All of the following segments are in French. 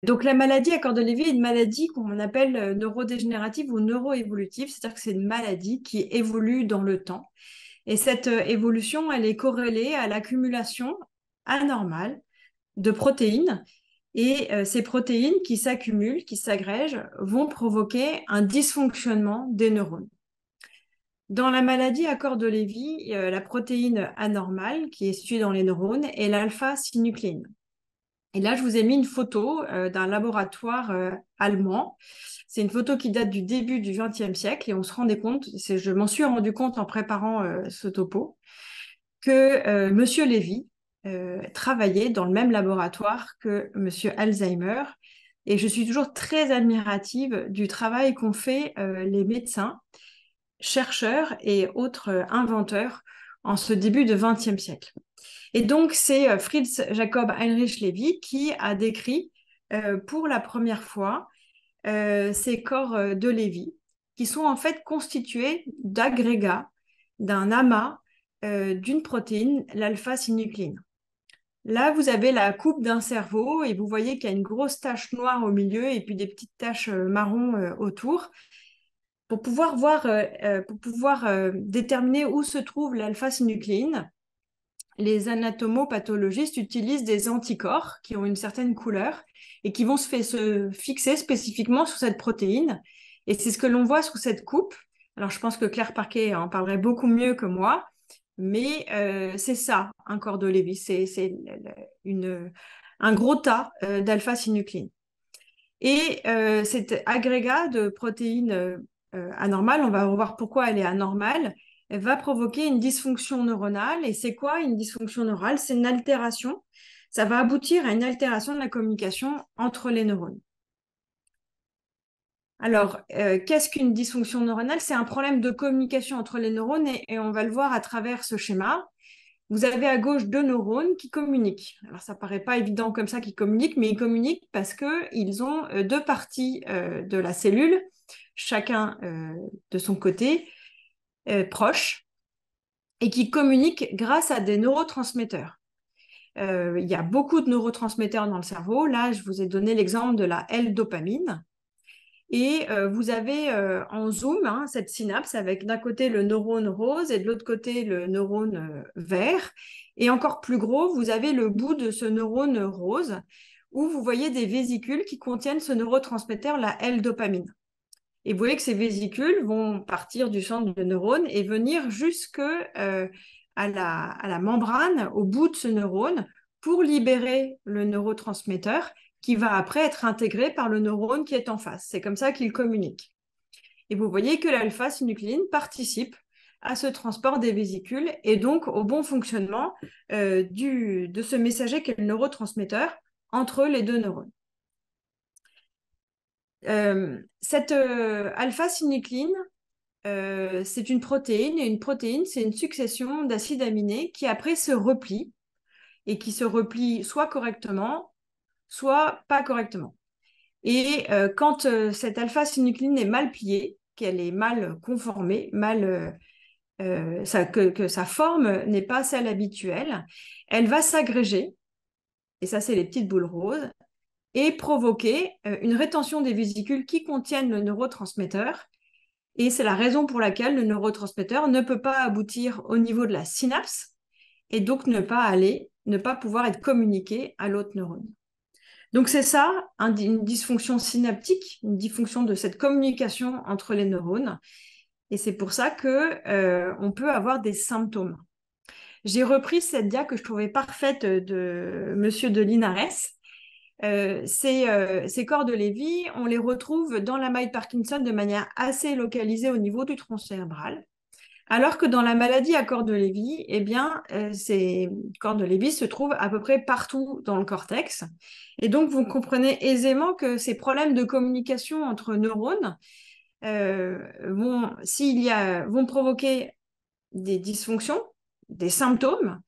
Donc, la maladie à corps de Lévy est une maladie qu'on appelle neurodégénérative ou neuroévolutive, c'est-à-dire que c'est une maladie qui évolue dans le temps. Et cette évolution, elle est corrélée à l'accumulation anormale de protéines. Et ces protéines qui s'accumulent, qui s'agrègent, vont provoquer un dysfonctionnement des neurones. Dans la maladie à corps de Lévy, la protéine anormale qui est située dans les neurones est l'alpha-synucléine. Et là, je vous ai mis une photo d'un laboratoire allemand. C'est une photo qui date du début du XXe siècle et on se rendait compte, je m'en suis rendu compte en préparant ce topo, que Monsieur Lévy travaillait dans le même laboratoire que Monsieur Alzheimer. Et je suis toujours très admirative du travail qu'ont fait les médecins, chercheurs et autres inventeurs en ce début de XXe siècle. Et donc, c'est Fritz Jacob Heinrich Lévy qui a décrit pour la première fois ces corps de Lévy, qui sont en fait constitués d'agrégats, d'un amas d'une protéine, l'alpha-synucléine. Là, vous avez la coupe d'un cerveau et vous voyez qu'il y a une grosse tache noire au milieu et puis des petites taches marron autour. Pour pouvoir déterminer où se trouve l'alpha-synucléine, les anatomopathologistes utilisent des anticorps qui ont une certaine couleur et qui vont se fixer spécifiquement sur cette protéine. Et c'est ce que l'on voit sous cette coupe. Alors, je pense que Claire Parquet en parlerait beaucoup mieux que moi, mais c'est ça, un corps de Lévy. C'est un gros tas d'alpha-synucléine. Et cet agrégat de protéines anormales, on va revoir pourquoi elle est anormale, elle va provoquer une dysfonction neuronale. Et c'est quoi une dysfonction neurale? C'est une altération. Ça va aboutir à une altération de la communication entre les neurones. Alors, qu'est-ce qu'une dysfonction neuronale? C'est un problème de communication entre les neurones et on va le voir à travers ce schéma. Vous avez à gauche deux neurones qui communiquent. Alors, ça paraît pas évident comme ça qu'ils communiquent, mais ils communiquent parce qu'ils ont deux parties de la cellule, chacun de son côté, proches, et qui communiquent grâce à des neurotransmetteurs. Il y a beaucoup de neurotransmetteurs dans le cerveau. Là, je vous ai donné l'exemple de la L-dopamine. Et vous avez en zoom cette synapse avec d'un côté le neurone rose et de l'autre côté le neurone vert. Et encore plus gros, vous avez le bout de ce neurone rose où vous voyez des vésicules qui contiennent ce neurotransmetteur, la L-dopamine. Et vous voyez que ces vésicules vont partir du centre du neurone et venir jusque à la membrane, au bout de ce neurone, pour libérer le neurotransmetteur qui va après être intégré par le neurone qui est en face. C'est comme ça qu'ils communiquent. Et vous voyez que l'alpha-synucléine participe à ce transport des vésicules et donc au bon fonctionnement de ce messager qu'est le neurotransmetteur entre les deux neurones. Cette alpha-synucléine, c'est une protéine, et une protéine, c'est une succession d'acides aminés qui après se replient, et qui se replient soit correctement, soit pas correctement. Et quand cette alpha-synucléine est mal pliée, qu'elle est mal conformée, que sa forme n'est pas celle habituelle, elle va s'agréger, et ça c'est les petites boules roses, et provoquer une rétention des vésicules qui contiennent le neurotransmetteur. Et c'est la raison pour laquelle le neurotransmetteur ne peut pas aboutir au niveau de la synapse et donc ne pas pouvoir être communiqué à l'autre neurone. Donc c'est ça, une dysfonction synaptique, une dysfonction de cette communication entre les neurones. Et c'est pour ça qu'on peut avoir des symptômes. J'ai repris cette dia que je trouvais parfaite de Monsieur de Linares. Ces corps de Lévy, on les retrouve dans la maille de Parkinson de manière assez localisée au niveau du tronc cérébral. Alors que dans la maladie à corps de Lévy, eh bien, ces corps de Lévy se trouvent à peu près partout dans le cortex. Et donc, vous comprenez aisément que ces problèmes de communication entre neurones vont provoquer des dysfonctions, des symptômes.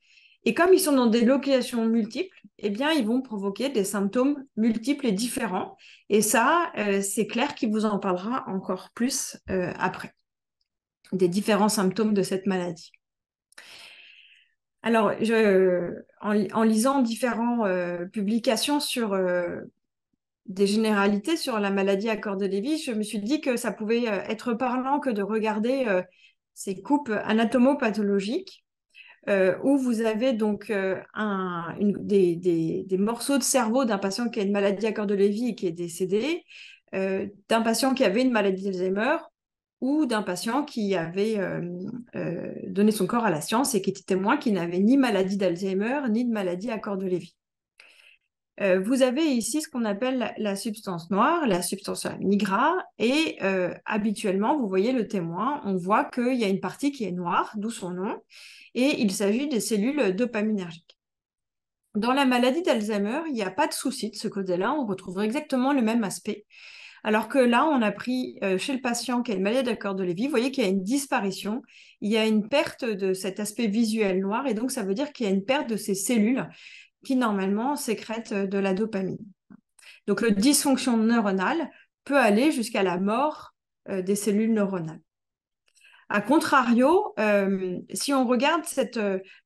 Et comme ils sont dans des localisations multiples, eh bien, ils vont provoquer des symptômes multiples et différents. Et ça, c'est Claire qui vous en parlera encore plus après, des différents symptômes de cette maladie. Alors, en lisant différentes publications sur des généralités sur la maladie à corps de Lévy, je me suis dit que ça pouvait être parlant que de regarder ces coupes anatomopathologiques où vous avez donc des morceaux de cerveau d'un patient qui a une maladie à corps de Lévy et qui est décédé, d'un patient qui avait une maladie d'Alzheimer ou d'un patient qui avait donné son corps à la science et qui était témoin qui n'avait ni maladie d'Alzheimer ni de maladie à corps de Lévy. Vous avez ici ce qu'on appelle la substance noire, la substance nigra, et habituellement, vous voyez le témoin, on voit qu'il y a une partie qui est noire, d'où son nom, et il s'agit des cellules dopaminergiques. Dans la maladie d'Alzheimer, il n'y a pas de souci de ce côté-là, on retrouve exactement le même aspect. Alors que là, on a pris chez le patient qui a une maladie à corps de Lévy, vous voyez qu'il y a une disparition, il y a une perte de cet aspect visuel noir, et donc ça veut dire qu'il y a une perte de ces cellules qui normalement sécrètent de la dopamine. Donc le dysfonction neuronale peut aller jusqu'à la mort des cellules neuronales. A contrario, si on regarde cette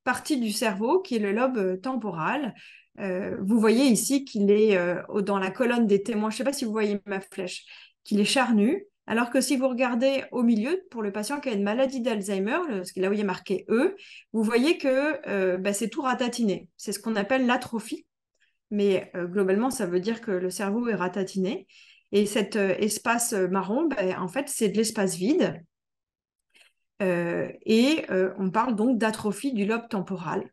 partie du cerveau qui est le lobe temporal, vous voyez ici qu'il est dans la colonne des témoins, je ne sais pas si vous voyez ma flèche, qu'il est charnu, alors que si vous regardez au milieu, pour le patient qui a une maladie d'Alzheimer, là où il est marqué E, vous voyez que c'est tout ratatiné. C'est ce qu'on appelle l'atrophie, mais globalement, ça veut dire que le cerveau est ratatiné. Et cet espace marron, en fait, c'est de l'espace vide. On parle donc d'atrophie du lobe temporal.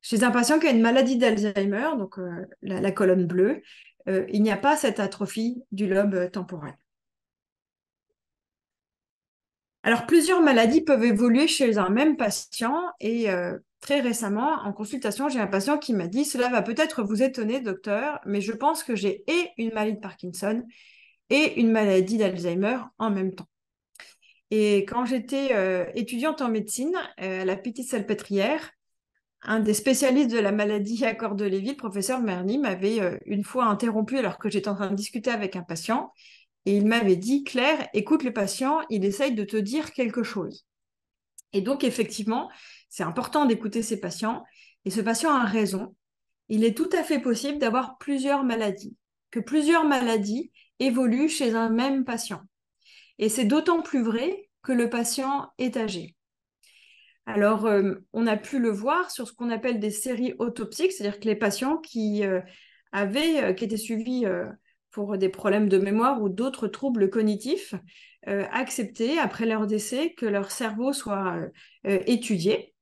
Chez un patient qui a une maladie d'Alzheimer, donc la colonne bleue, il n'y a pas cette atrophie du lobe temporal. Alors, plusieurs maladies peuvent évoluer chez un même patient et très récemment, en consultation, j'ai un patient qui m'a dit « Cela va peut-être vous étonner, docteur, mais je pense que j'ai et une maladie de Parkinson et une maladie d'Alzheimer en même temps. » Et quand j'étais étudiante en médecine à la Petite-Salpêtrière, un des spécialistes de la maladie à corps de Lévy, le professeur Merny, m'avait une fois interrompu alors que j'étais en train de discuter avec un patient. Et il m'avait dit, Claire, écoute le patient, il essaye de te dire quelque chose. Et donc, effectivement, c'est important d'écouter ces patients. Et ce patient a raison. Il est tout à fait possible d'avoir plusieurs maladies, que plusieurs maladies évoluent chez un même patient. Et c'est d'autant plus vrai que le patient est âgé. Alors, on a pu le voir sur ce qu'on appelle des séries autopsiques, c'est-à-dire que les patients qui étaient suivis pour des problèmes de mémoire ou d'autres troubles cognitifs acceptaient, après leur décès, que leur cerveau soit étudié.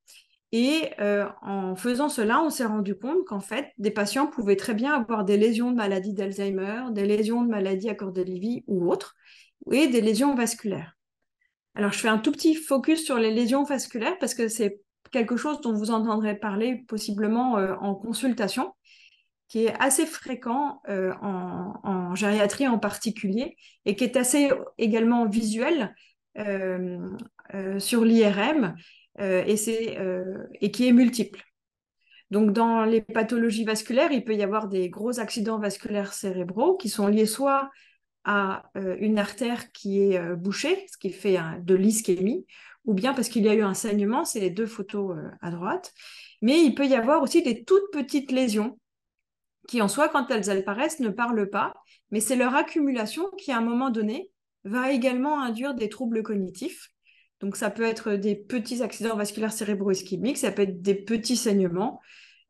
Et en faisant cela, on s'est rendu compte qu'en fait, des patients pouvaient très bien avoir des lésions de maladie d'Alzheimer, des lésions de maladie à corps de Lévy ou autres, et des lésions vasculaires. Alors, je fais un tout petit focus sur les lésions vasculaires parce que c'est quelque chose dont vous entendrez parler possiblement en consultation, qui est assez fréquent en gériatrie en particulier et qui est assez également visuel sur l'IRM et qui est multiple. Donc, dans les pathologies vasculaires, il peut y avoir des gros accidents vasculaires cérébraux qui sont liés soit à une artère qui est bouchée, ce qui fait de l'ischémie, ou bien parce qu'il y a eu un saignement, c'est les deux photos à droite. Mais il peut y avoir aussi des toutes petites lésions qui, en soi, quand elles apparaissent, ne parlent pas, mais c'est leur accumulation qui, à un moment donné, va également induire des troubles cognitifs. Donc, ça peut être des petits accidents vasculaires cérébro-ischémiques, ça peut être des petits saignements.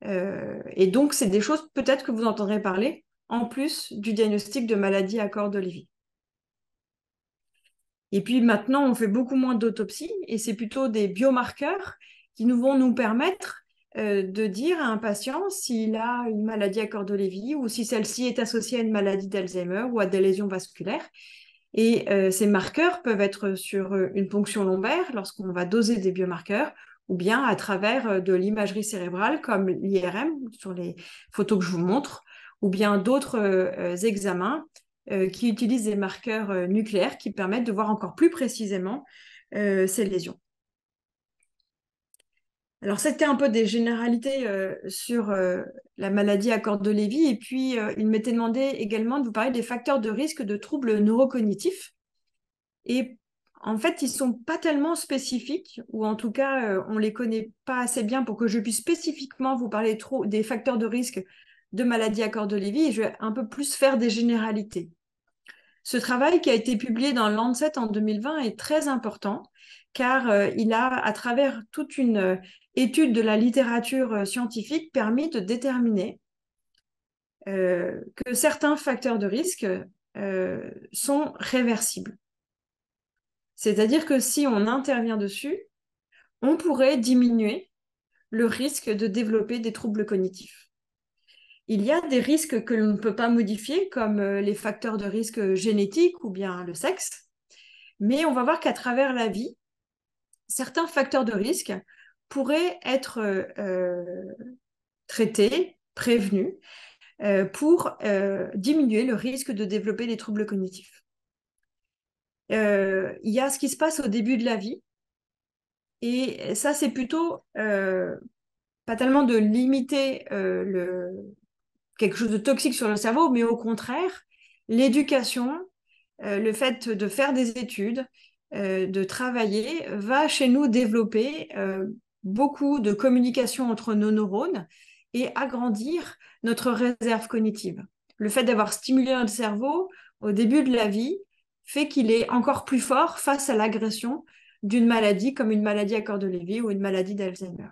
Et donc, c'est des choses peut-être que vous entendrez parler en plus du diagnostic de maladie à corps de Lévy. Et puis maintenant, on fait beaucoup moins d'autopsies et c'est plutôt des biomarqueurs qui vont nous permettre de dire à un patient s'il a une maladie à corps de Lévy ou si celle-ci est associée à une maladie d'Alzheimer ou à des lésions vasculaires. Et ces marqueurs peuvent être sur une ponction lombaire lorsqu'on va doser des biomarqueurs ou bien à travers de l'imagerie cérébrale comme l'IRM sur les photos que je vous montre ou bien d'autres examens qui utilisent des marqueurs nucléaires qui permettent de voir encore plus précisément ces lésions. Alors, c'était un peu des généralités sur la maladie à corps de Lévy. Et puis, il m'était demandé également de vous parler des facteurs de risque de troubles neurocognitifs. Et en fait, ils ne sont pas tellement spécifiques, ou en tout cas, on ne les connaît pas assez bien pour que je puisse spécifiquement vous parler des facteurs de risque de maladies à corps de Lévy et je vais un peu plus faire des généralités. Ce travail qui a été publié dans Lancet en 2020 est très important car il a, à travers toute une étude de la littérature scientifique, permis de déterminer que certains facteurs de risque sont réversibles. C'est-à-dire que si on intervient dessus, on pourrait diminuer le risque de développer des troubles cognitifs. Il y a des risques que l'on ne peut pas modifier, comme les facteurs de risque génétiques ou bien le sexe, mais on va voir qu'à travers la vie, certains facteurs de risque pourraient être traités, prévenus, pour diminuer le risque de développer des troubles cognitifs. Il y a ce qui se passe au début de la vie, et ça, c'est plutôt pas tellement de limiter quelque chose de toxique sur le cerveau, mais au contraire, l'éducation, le fait de faire des études, de travailler, va chez nous développer beaucoup de communication entre nos neurones et agrandir notre réserve cognitive. Le fait d'avoir stimulé notre cerveau au début de la vie fait qu'il est encore plus fort face à l'agression d'une maladie comme une maladie à corps de Lévy ou une maladie d'Alzheimer.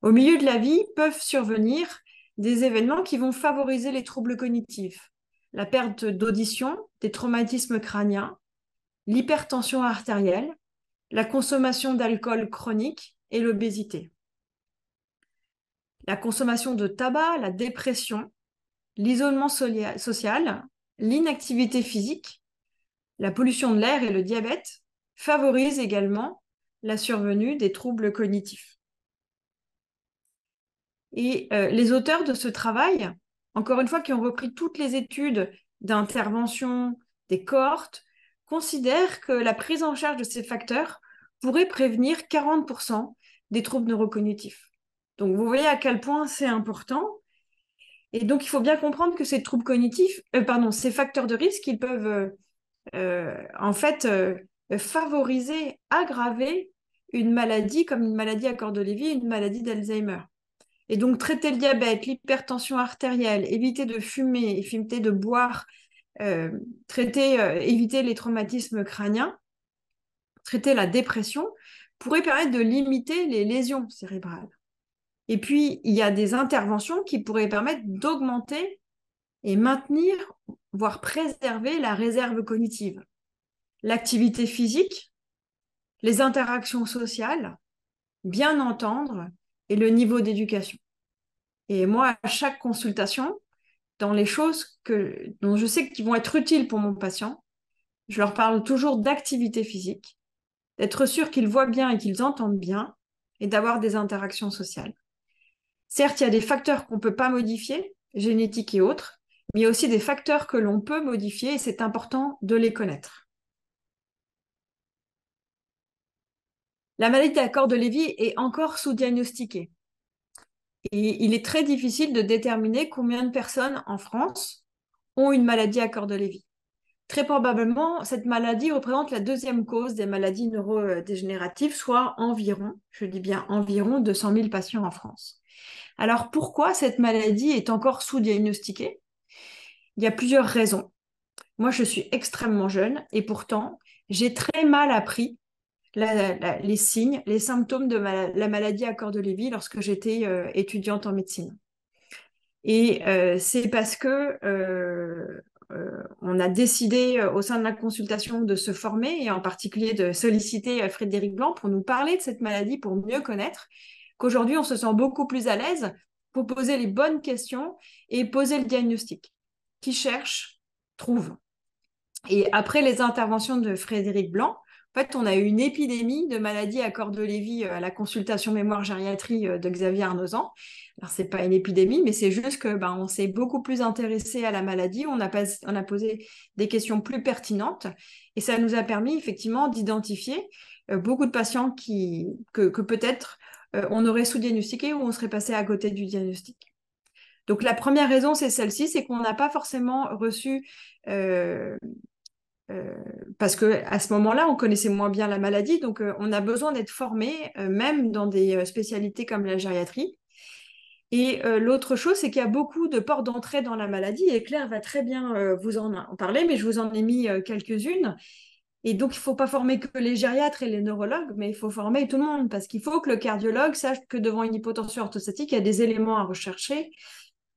Au milieu de la vie peuvent survenir des événements qui vont favoriser les troubles cognitifs, la perte d'audition, des traumatismes crâniens, l'hypertension artérielle, la consommation d'alcool chronique et l'obésité. La consommation de tabac, la dépression, l'isolement social, l'inactivité physique, la pollution de l'air et le diabète favorisent également la survenue des troubles cognitifs. Et les auteurs de ce travail, encore une fois, qui ont repris toutes les études d'intervention des cohortes, considèrent que la prise en charge de ces facteurs pourrait prévenir 40% des troubles neurocognitifs. Donc, vous voyez à quel point c'est important. Et donc, il faut bien comprendre que ces troubles cognitifs, ces facteurs de risque, ils peuvent en fait favoriser, aggraver une maladie comme une maladie à corps de Lévy, une maladie d'Alzheimer. Et donc, traiter le diabète, l'hypertension artérielle, éviter de fumer, éviter de boire, éviter les traumatismes crâniens, traiter la dépression, pourrait permettre de limiter les lésions cérébrales. Et puis, il y a des interventions qui pourraient permettre d'augmenter et maintenir, voire préserver la réserve cognitive. L'activité physique, les interactions sociales, bien entendre et le niveau d'éducation. Et moi, à chaque consultation, dans les choses dont je sais qu'ils vont être utiles pour mon patient, je leur parle toujours d'activité physique, d'être sûr qu'ils voient bien et qu'ils entendent bien, et d'avoir des interactions sociales. Certes, il y a des facteurs qu'on ne peut pas modifier, génétiques et autres, mais il y a aussi des facteurs que l'on peut modifier et c'est important de les connaître. La maladie à corps de Lévy est encore sous-diagnostiquée. Et il est très difficile de déterminer combien de personnes en France ont une maladie à corps de Lévy. Très probablement, cette maladie représente la deuxième cause des maladies neurodégénératives, soit environ, je dis bien environ 200 000 patients en France. Alors pourquoi cette maladie est encore sous-diagnostiquée? Il y a plusieurs raisons. Moi, je suis extrêmement jeune et pourtant, j'ai très mal appris les signes, les symptômes de la maladie à corps de Lévy lorsque j'étais étudiante en médecine. Et c'est parce que on a décidé au sein de la consultation de se former et en particulier de solliciter Frédéric Blanc pour nous parler de cette maladie, pour mieux connaître, qu'aujourd'hui on se sent beaucoup plus à l'aise pour poser les bonnes questions et poser le diagnostic. Qui cherche, trouve. Et après les interventions de Frédéric Blanc, en fait, on a eu une épidémie de maladies à corps de Lévy à la consultation mémoire gériatrie de Xavier Arnozan. Alors, c'est pas une épidémie, mais c'est juste que on s'est beaucoup plus intéressé à la maladie. On a posé des questions plus pertinentes et ça nous a permis effectivement d'identifier beaucoup de patients que peut-être on aurait sous-diagnostiqué ou on serait passé à côté du diagnostic. Donc, la première raison, c'est celle-ci, c'est qu'on n'a pas forcément reçu parce qu'à ce moment-là, on connaissait moins bien la maladie, donc on a besoin d'être formé, même dans des spécialités comme la gériatrie. Et l'autre chose, c'est qu'il y a beaucoup de portes d'entrée dans la maladie, et Claire va très bien vous en parler, mais je vous en ai mis quelques-unes. Et donc, il ne faut pas former que les gériatres et les neurologues, mais il faut former tout le monde, parce qu'il faut que le cardiologue sache que devant une hypotension orthostatique, il y a des éléments à rechercher.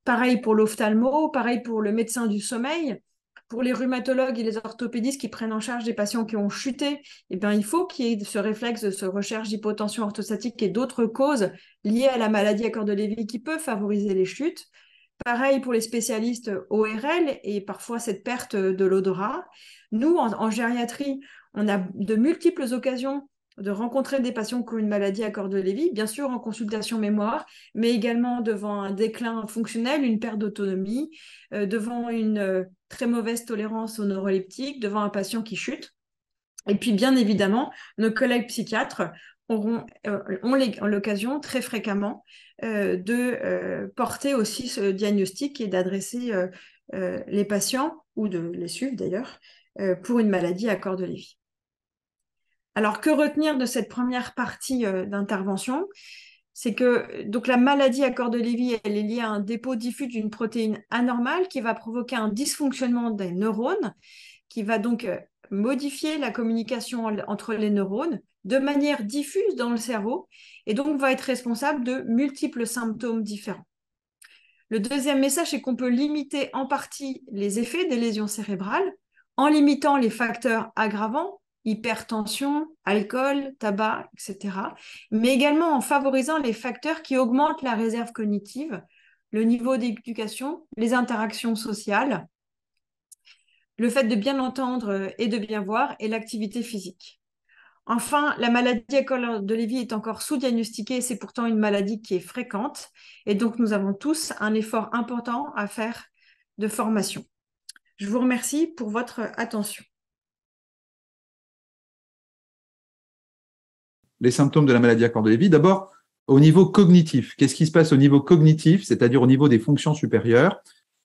Pareil pour l'ophtalmo, pareil pour le médecin du sommeil. Pour les rhumatologues et les orthopédistes qui prennent en charge des patients qui ont chuté, eh bien, il faut qu'il y ait ce réflexe de ce recherche d'hypotension orthostatique et d'autres causes liées à la maladie à cœur de Lévy qui peuvent favoriser les chutes. Pareil pour les spécialistes ORL et parfois cette perte de l'odorat. Nous, en gériatrie, on a de multiples occasions de rencontrer des patients qui ont une maladie à cœur de Lévy, bien sûr en consultation mémoire, mais également devant un déclin fonctionnel, une perte d'autonomie, devant une très mauvaise tolérance aux neuroleptiques, devant un patient qui chute. Et puis, bien évidemment, nos collègues psychiatres ont l'occasion très fréquemment de porter aussi ce diagnostic et d'adresser les patients, ou de les suivre d'ailleurs, pour une maladie à cœur de Lévy. Alors, que retenir de cette première partie d'intervention? C'est que donc, la maladie à cœur de Lévy, elle est liée à un dépôt diffus d'une protéine anormale qui va provoquer un dysfonctionnement des neurones, qui va donc modifier la communication entre les neurones de manière diffuse dans le cerveau et donc va être responsable de multiples symptômes différents. Le deuxième message, c'est qu'on peut limiter en partie les effets des lésions cérébrales en limitant les facteurs aggravants, hypertension, alcool, tabac, etc., mais également en favorisant les facteurs qui augmentent la réserve cognitive, le niveau d'éducation, les interactions sociales, le fait de bien entendre et de bien voir, et l'activité physique. Enfin, la maladie à cœur de Lévy est encore sous-diagnostiquée, c'est pourtant une maladie qui est fréquente, et donc nous avons tous un effort important à faire de formation. Je vous remercie pour votre attention. Les symptômes de la maladie à cœur de Lévy, d'abord au niveau cognitif. Qu'est-ce qui se passe au niveau cognitif, c'est-à-dire au niveau des fonctions supérieures?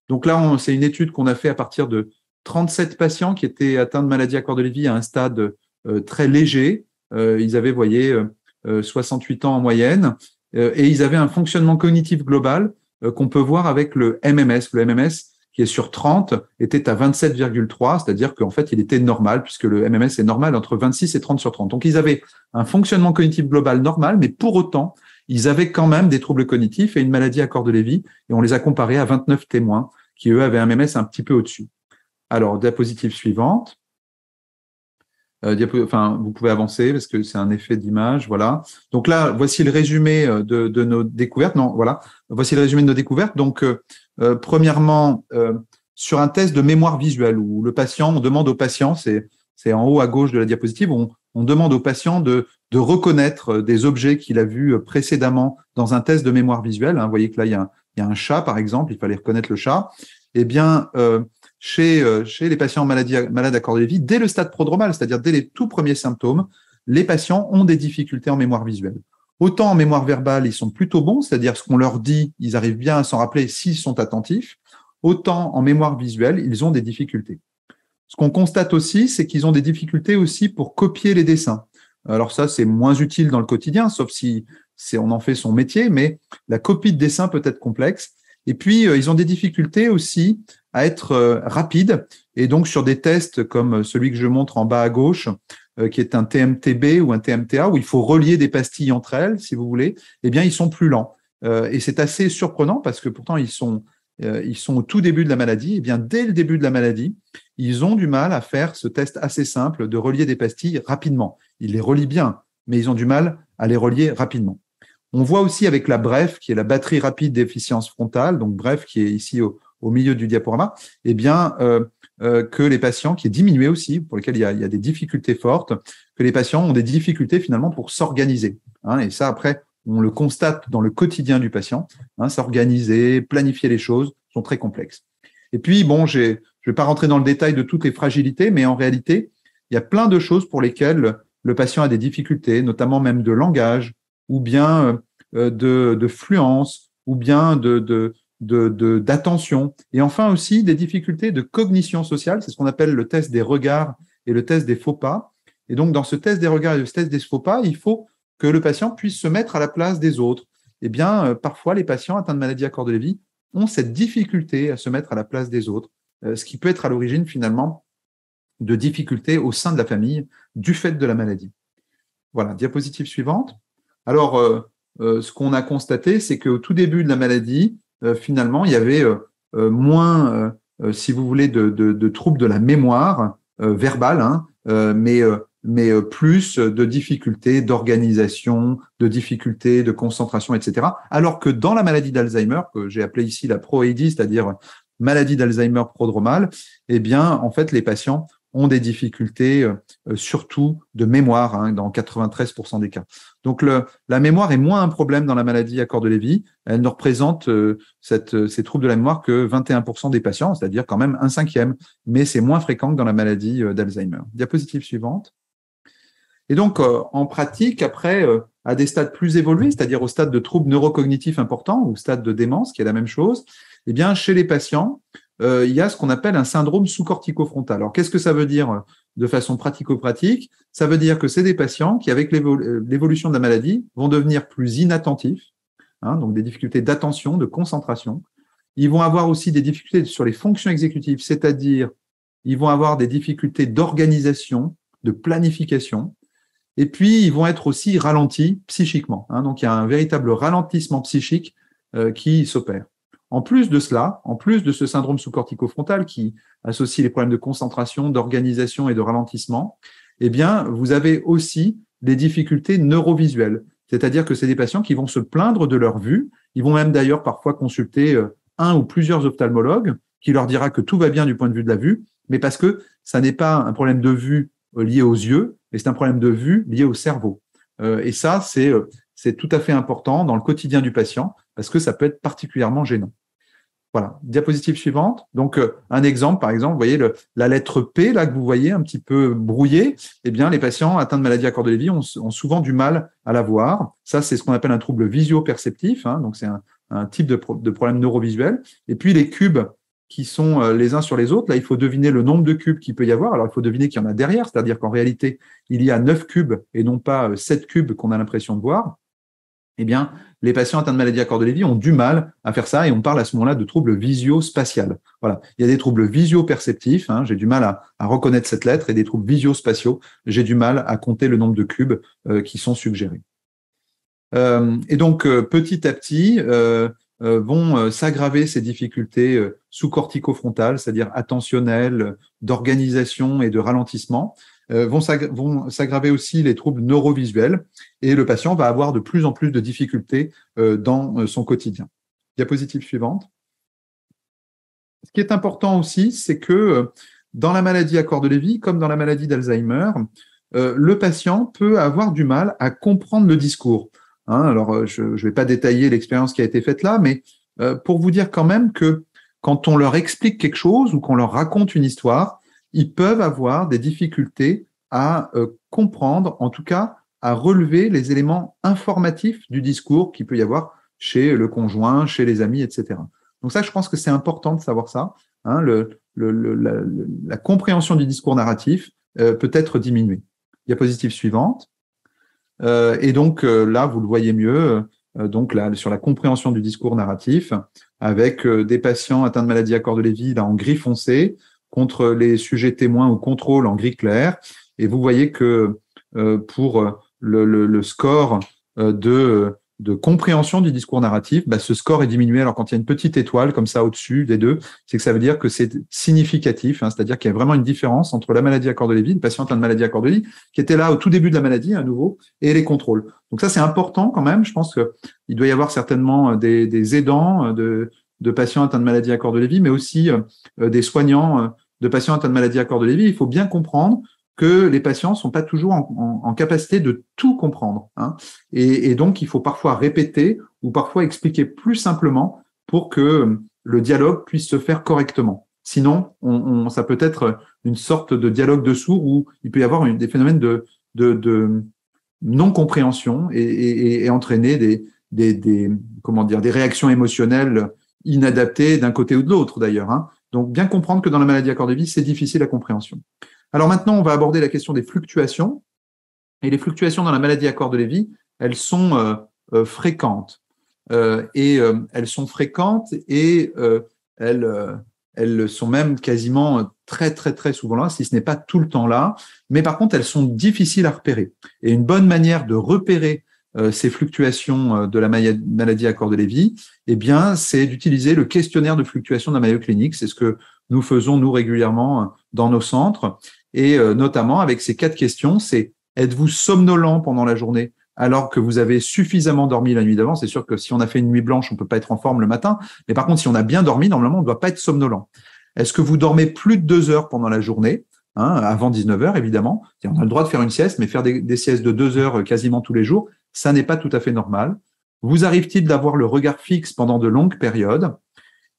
Donc là, c'est une étude qu'on a fait à partir de 37 patients qui étaient atteints de maladie à cœur de Lévy à un stade très léger. Ils avaient, vous voyez, 68 ans en moyenne, et ils avaient un fonctionnement cognitif global qu'on peut voir avec le MMS. Le MMS, qui est sur 30, était à 27,3, c'est-à-dire qu'en fait, il était normal, puisque le MMS est normal entre 26 et 30 sur 30. Donc, ils avaient un fonctionnement cognitif global normal, mais pour autant, ils avaient quand même des troubles cognitifs et une maladie à cœur de Lévy, et on les a comparés à 29 témoins qui, eux, avaient un MMS un petit peu au-dessus. Alors, diapositive suivante. Vous pouvez avancer parce que c'est un effet d'image, voilà. Donc là, voici le résumé de nos découvertes. Non, voilà. Voici le résumé de nos découvertes. Donc, premièrement, sur un test de mémoire visuelle où le patient, on demande au patient, c'est en haut à gauche de la diapositive, on demande au patient de reconnaître des objets qu'il a vus précédemment dans un test de mémoire visuelle. Vous voyez que là, il y a un chat, par exemple, il fallait reconnaître le chat. Eh bien, chez les patients malades à cœur de Lévy, dès le stade prodromal, c'est-à-dire dès les tout premiers symptômes, les patients ont des difficultés en mémoire visuelle. Autant en mémoire verbale, ils sont plutôt bons, c'est-à-dire ce qu'on leur dit, ils arrivent bien à s'en rappeler s'ils sont attentifs. Autant en mémoire visuelle, ils ont des difficultés. Ce qu'on constate aussi, c'est qu'ils ont des difficultés aussi pour copier les dessins. Alors ça, c'est moins utile dans le quotidien, sauf si on en fait son métier, mais la copie de dessin peut être complexe. Et puis, ils ont des difficultés aussi à être rapides. Et donc, sur des tests comme celui que je montre en bas à gauche, qui est un TMTB ou un TMTA, où il faut relier des pastilles entre elles, si vous voulez, eh bien, ils sont plus lents. Et c'est assez surprenant parce que pourtant, ils sont au tout début de la maladie. Eh bien, dès le début de la maladie, ils ont du mal à faire ce test assez simple de relier des pastilles rapidement. Ils les relient bien, mais ils ont du mal à les relier rapidement. On voit aussi avec la BREF, qui est la batterie rapide d'efficience frontale, donc BREF qui est ici au milieu du diaporama, eh bien, que les patients, qui est diminué aussi, pour lesquels il y a des difficultés fortes, que les patients ont des difficultés finalement pour s'organiser. Et ça, après, on le constate dans le quotidien du patient. S'organiser, planifier les choses sont très complexes. Et puis, bon, je ne vais pas rentrer dans le détail de toutes les fragilités, mais en réalité, il y a plein de choses pour lesquelles le patient a des difficultés, notamment même de langage, ou bien de fluence, ou bien d'attention. Et enfin aussi des difficultés de cognition sociale, c'est ce qu'on appelle le test des regards et le test des faux pas. Et donc, dans ce test des regards et le test des faux pas, il faut que le patient puisse se mettre à la place des autres. eh bien, parfois, les patients atteints de maladie à corps de Lévy ont cette difficulté à se mettre à la place des autres, ce qui peut être à l'origine, finalement, de difficultés au sein de la famille du fait de la maladie. Voilà, diapositive suivante. Alors, ce qu'on a constaté, c'est qu'au tout début de la maladie, finalement, il y avait moins, si vous voulez, de troubles de la mémoire verbale, hein, mais plus de difficultés d'organisation, de difficultés de concentration, etc. Alors que dans la maladie d'Alzheimer, que j'ai appelée ici la ProAD, c'est-à-dire maladie d'Alzheimer prodromale, eh bien, en fait, les patients ont des difficultés, surtout de mémoire, hein, dans 93% des cas. Donc, la mémoire est moins un problème dans la maladie à corps de Lévy. Elle ne représente ces troubles de la mémoire que 21% des patients, c'est-à-dire quand même un cinquième, mais c'est moins fréquent que dans la maladie d'Alzheimer. Diapositive suivante. Et donc, en pratique, après, à des stades plus évolués, c'est-à-dire au stade de troubles neurocognitifs importants ou stade de démence, qui est la même chose, eh bien, chez les patients, il y a ce qu'on appelle un syndrome sous-cortico-frontal. Alors, qu'est-ce que ça veut dire de façon pratico-pratique? Ça veut dire que c'est des patients qui, avec l'évolution de la maladie, vont devenir plus inattentifs, hein, donc des difficultés d'attention, de concentration. Ils vont avoir aussi des difficultés sur les fonctions exécutives, c'est-à-dire ils vont avoir des difficultés d'organisation, de planification, et puis ils vont être aussi ralentis psychiquement, hein. Donc, il y a un véritable ralentissement psychique qui s'opère. En plus de cela, en plus de ce syndrome sous-cortico-frontal qui associe les problèmes de concentration, d'organisation et de ralentissement, eh bien, vous avez aussi des difficultés neurovisuelles. C'est-à-dire que c'est des patients qui vont se plaindre de leur vue. Ils vont même d'ailleurs parfois consulter un ou plusieurs ophtalmologues qui leur dira que tout va bien du point de vue de la vue, mais parce que ça n'est pas un problème de vue lié aux yeux, mais c'est un problème de vue lié au cerveau. Et ça, c'est tout à fait important dans le quotidien du patient parce que ça peut être particulièrement gênant. Voilà, diapositive suivante. Donc, un exemple, par exemple, vous voyez la lettre P, là, que vous voyez un petit peu brouillée, eh bien, les patients atteints de maladie à corps de Lévy ont souvent du mal à la voir. Ça, c'est ce qu'on appelle un trouble visio-perceptif, hein, donc c'est un type de problème neurovisuel. Et puis, les cubes qui sont les uns sur les autres, là, il faut deviner le nombre de cubes qu'il peut y avoir. Alors, il faut deviner qu'il y en a derrière, c'est-à-dire qu'en réalité, il y a 9 cubes et non pas 7 cubes qu'on a l'impression de voir. Eh bien, les patients atteints de maladie à corps de Lévy ont du mal à faire ça et on parle à ce moment-là de troubles visio-spatial. Voilà. Il y a des troubles visio-perceptifs, hein, j'ai du mal à reconnaître cette lettre, et des troubles visio-spatiaux, j'ai du mal à compter le nombre de cubes qui sont suggérés. Et donc, petit à petit, vont s'aggraver ces difficultés sous-cortico-frontales, c'est-à-dire attentionnelles, d'organisation et de ralentissement. Vont s'aggraver aussi les troubles neurovisuels et le patient va avoir de plus en plus de difficultés dans son quotidien. Diapositive suivante. Ce qui est important aussi, c'est que dans la maladie à corps de Lévy, comme dans la maladie d'Alzheimer, le patient peut avoir du mal à comprendre le discours. Hein, alors, je ne vais pas détailler l'expérience qui a été faite là, mais pour vous dire quand même que quand on leur explique quelque chose ou qu'on leur raconte une histoire, ils peuvent avoir des difficultés à comprendre, en tout cas à relever les éléments informatifs du discours qu'il peut y avoir chez le conjoint, chez les amis, etc. Donc ça, je pense que c'est important de savoir ça. Hein, la compréhension du discours narratif peut être diminuée. Diapositive suivante. Et donc là, vous le voyez mieux, donc là, sur la compréhension du discours narratif, avec des patients atteints de maladie à corps de Lévy là, en gris foncé, contre les sujets témoins ou contrôle en gris clair. Et vous voyez que pour le score de compréhension du discours narratif, bah, ce score est diminué. Alors, quand il y a une petite étoile comme ça au-dessus des deux, c'est que ça veut dire que c'est significatif, hein, c'est-à-dire qu'il y a vraiment une différence entre la maladie à corps de Lévy, le patient atteint de maladie à corps de Lévy, qui était là au tout début de la maladie, à nouveau, et les contrôles. Donc ça, c'est important quand même. Je pense qu'il doit y avoir certainement des aidants de patients atteints de maladie à corps de Lévy, mais aussi des soignants de patients atteints de maladie à corps de Lévy. Il faut bien comprendre que les patients ne sont pas toujours en capacité de tout comprendre, hein. Et donc, il faut parfois répéter ou parfois expliquer plus simplement pour que le dialogue puisse se faire correctement. Sinon, ça peut être une sorte de dialogue de sourds où il peut y avoir des phénomènes de non-compréhension et entraîner des réactions émotionnelles inadaptées d'un côté ou de l'autre d'ailleurs, hein. Donc, bien comprendre que dans la maladie à corps de Lévy, c'est difficile la compréhension. Alors maintenant, on va aborder la question des fluctuations. Et les fluctuations dans la maladie à corps de Lévy, elles sont fréquentes. elles sont fréquentes et elles sont même quasiment très, très, très souvent là, si ce n'est pas tout le temps là. Mais par contre, elles sont difficiles à repérer. Et une bonne manière de repérer ces fluctuations de la maladie à corps de Lévy, eh bien, c'est d'utiliser le questionnaire de fluctuation de la Mayo Clinic. C'est ce que nous faisons, nous, régulièrement dans nos centres. Et notamment, avec ces 4 questions, c'est: êtes-vous somnolent pendant la journée alors que vous avez suffisamment dormi la nuit d'avant? C'est sûr que si on a fait une nuit blanche, on peut pas être en forme le matin. Mais par contre, si on a bien dormi, normalement, on ne doit pas être somnolent. Est-ce que vous dormez plus de 2 heures pendant la journée, avant 19 heures, évidemment? On a le droit de faire une sieste, mais faire des siestes de 2 heures quasiment tous les jours, ça n'est pas tout à fait normal. Vous arrive-t-il d'avoir le regard fixe pendant de longues périodes?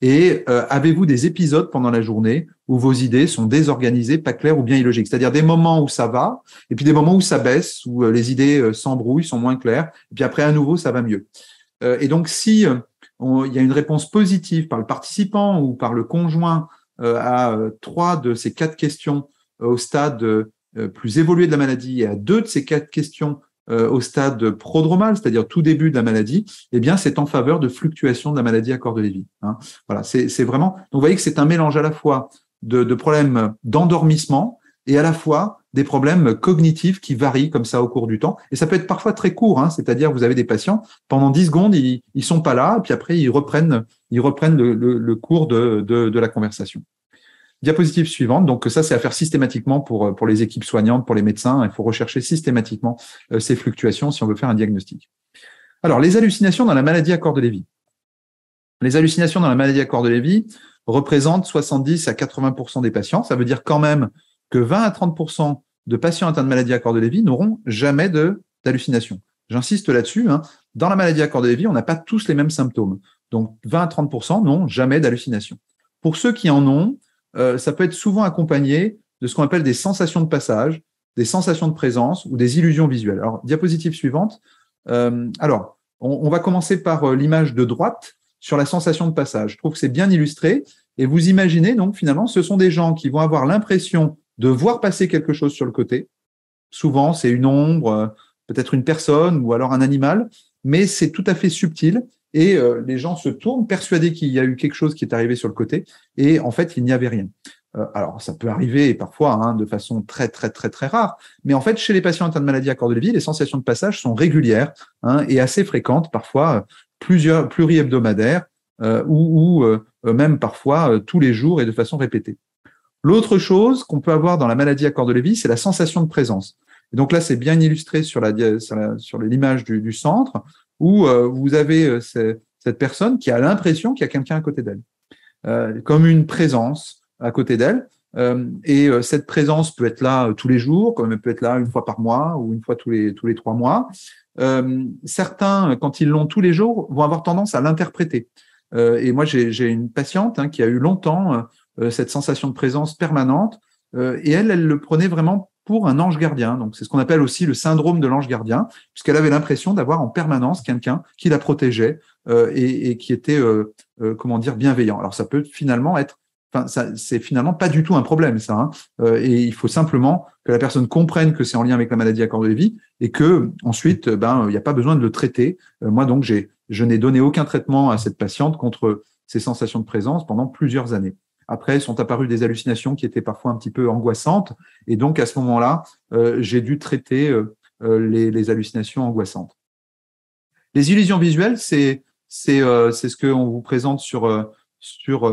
Et avez-vous des épisodes pendant la journée où vos idées sont désorganisées, pas claires ou bien illogiques? C'est-à-dire des moments où ça va, et puis des moments où ça baisse, où les idées s'embrouillent, sont moins claires, et puis après, à nouveau, ça va mieux. Et donc, si il y a une réponse positive par le participant ou par le conjoint à 3 de ces 4 questions au stade plus évolué de la maladie et à 2 de ces 4 questions au stade prodromal, c'est-à-dire tout début de la maladie, eh bien, c'est en faveur de fluctuation de la maladie à corps de Lévy. Voilà, c'est vraiment. Donc, vous voyez que c'est un mélange à la fois de problèmes d'endormissement et à la fois des problèmes cognitifs qui varient comme ça au cours du temps. Et ça peut être parfois très court, c'est-à-dire vous avez des patients, pendant 10 secondes, ils sont pas là, et puis après, ils reprennent le cours de la conversation. Diapositive suivante. Donc, ça, c'est à faire systématiquement pour les équipes soignantes, pour les médecins. Il faut rechercher systématiquement ces fluctuations si on veut faire un diagnostic. Alors, les hallucinations dans la maladie à corps de Lévy. Les hallucinations dans la maladie à corps de Lévy représentent 70 à 80% des patients. Ça veut dire quand même que 20 à 30% de patients atteints de maladie à corps de Lévy n'auront jamais d'hallucination. J'insiste là-dessus. Dans la maladie à corps de Lévy, on n'a pas tous les mêmes symptômes. Donc, 20 à 30% n'ont jamais d'hallucination. Pour ceux qui en ont, ça peut être souvent accompagné de ce qu'on appelle des sensations de passage, des sensations de présence ou des illusions visuelles. Alors, diapositive suivante. Alors, on va commencer par l'image de droite sur la sensation de passage. Je trouve que c'est bien illustré. Et vous imaginez, donc, finalement, ce sont des gens qui vont avoir l'impression de voir passer quelque chose sur le côté. Souvent, c'est une ombre, peut-être une personne ou alors un animal, mais c'est tout à fait subtil. Et les gens se tournent persuadés qu'il y a eu quelque chose qui est arrivé sur le côté, et en fait, il n'y avait rien. Alors, ça peut arriver parfois de façon très, très, très, très rare, mais en fait, chez les patients atteints de maladie à corps de Lévy, les sensations de passage sont régulières et assez fréquentes, parfois pluri-hebdomadaires ou même parfois tous les jours et de façon répétée. L'autre chose qu'on peut avoir dans la maladie à corps de Lévy, c'est la sensation de présence. Et donc là, c'est bien illustré sur l'image du centre, où vous avez cette personne qui a l'impression qu'il y a quelqu'un à côté d'elle, comme une présence à côté d'elle. Et cette présence peut être là tous les jours, comme elle peut être là une fois par mois ou une fois tous les 3 mois. Certains, quand ils l'ont tous les jours, vont avoir tendance à l'interpréter. Et moi, j'ai une patiente qui a eu longtemps cette sensation de présence permanente, et elle le prenait vraiment pour un ange gardien. Donc, c'est ce qu'on appelle aussi le syndrome de l'ange gardien, puisqu'elle avait l'impression d'avoir en permanence quelqu'un qui la protégeait et qui était, bienveillant. Alors, ça peut finalement être, c'est finalement pas du tout un problème, ça. Et il faut simplement que la personne comprenne que c'est en lien avec la maladie à corps de Lévy et que ensuite, il n'y a pas besoin de le traiter. Moi, donc, je n'ai donné aucun traitement à cette patiente contre ces sensations de présence pendant plusieurs années. Après, sont apparues des hallucinations qui étaient parfois un petit peu angoissantes. Et donc, à ce moment-là, j'ai dû traiter les hallucinations angoissantes. Les illusions visuelles, c'est ce qu'on vous présente sur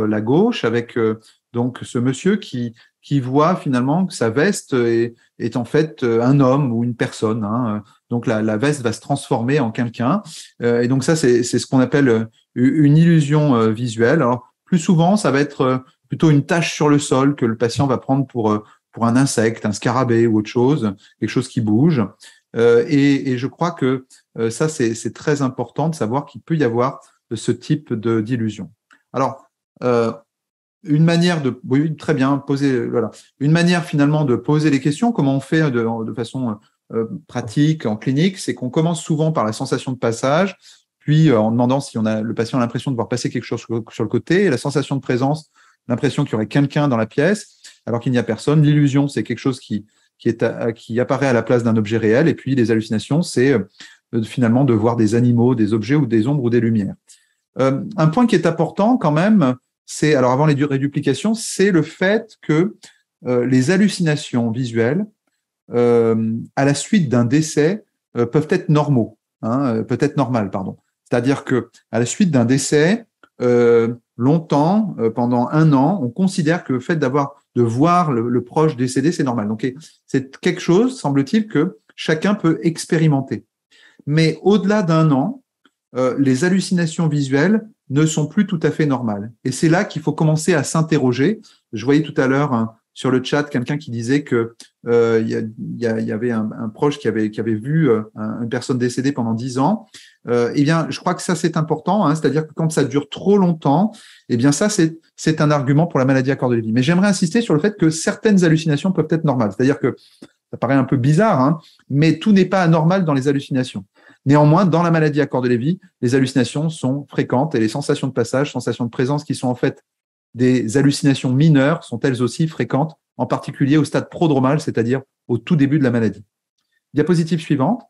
la gauche avec donc ce monsieur qui voit finalement que sa veste est en fait un homme ou une personne. Donc, la veste va se transformer en quelqu'un. Et donc, ça, c'est ce qu'on appelle une illusion visuelle. Alors, plus souvent, ça va être plutôt une tache sur le sol que le patient va prendre pour un insecte, un scarabée ou autre chose, quelque chose qui bouge. Et je crois que ça, c'est très important de savoir qu'il peut y avoir ce type d'illusion. Alors, une manière oui, très bien, poser, voilà, une manière finalement de poser les questions, comment on fait de façon pratique, en clinique, c'est qu'on commence souvent par la sensation de passage, puis en demandant si le patient a l'impression de voir passer quelque chose sur le côté, et la sensation de présence, l'impression qu'il y aurait quelqu'un dans la pièce, alors qu'il n'y a personne. L'illusion, c'est quelque chose qui apparaît à la place d'un objet réel, et puis les hallucinations, c'est finalement de voir des animaux, des objets ou des ombres ou des lumières. Un point qui est important quand même, c'est, alors avant les réduplications, c'est le fait que les hallucinations visuelles, à la suite d'un décès, peuvent être normaux, peut-être normales, pardon. C'est-à-dire que à la suite d'un décès, longtemps, pendant 1 an, on considère que le fait de voir le proche décédé, c'est normal. Donc, c'est quelque chose, semble-t-il, que chacun peut expérimenter. Mais au-delà d'1 an, les hallucinations visuelles ne sont plus tout à fait normales. Et c'est là qu'il faut commencer à s'interroger. Je voyais tout à l'heure sur le chat quelqu'un qui disait que y avait un proche qui avait vu une personne décédée pendant 10 ans. Eh bien, je crois que ça, c'est important. C'est-à-dire que quand ça dure trop longtemps, eh bien, ça, c'est un argument pour la maladie à corps de Lévy. Mais j'aimerais insister sur le fait que certaines hallucinations peuvent être normales. C'est-à-dire que ça paraît un peu bizarre, mais tout n'est pas anormal dans les hallucinations. Néanmoins, dans la maladie à corps de Lévy, les hallucinations sont fréquentes et les sensations de passage, sensations de présence qui sont en fait des hallucinations mineures sont elles aussi fréquentes, en particulier au stade prodromal, c'est-à-dire au tout début de la maladie. Diapositive suivante.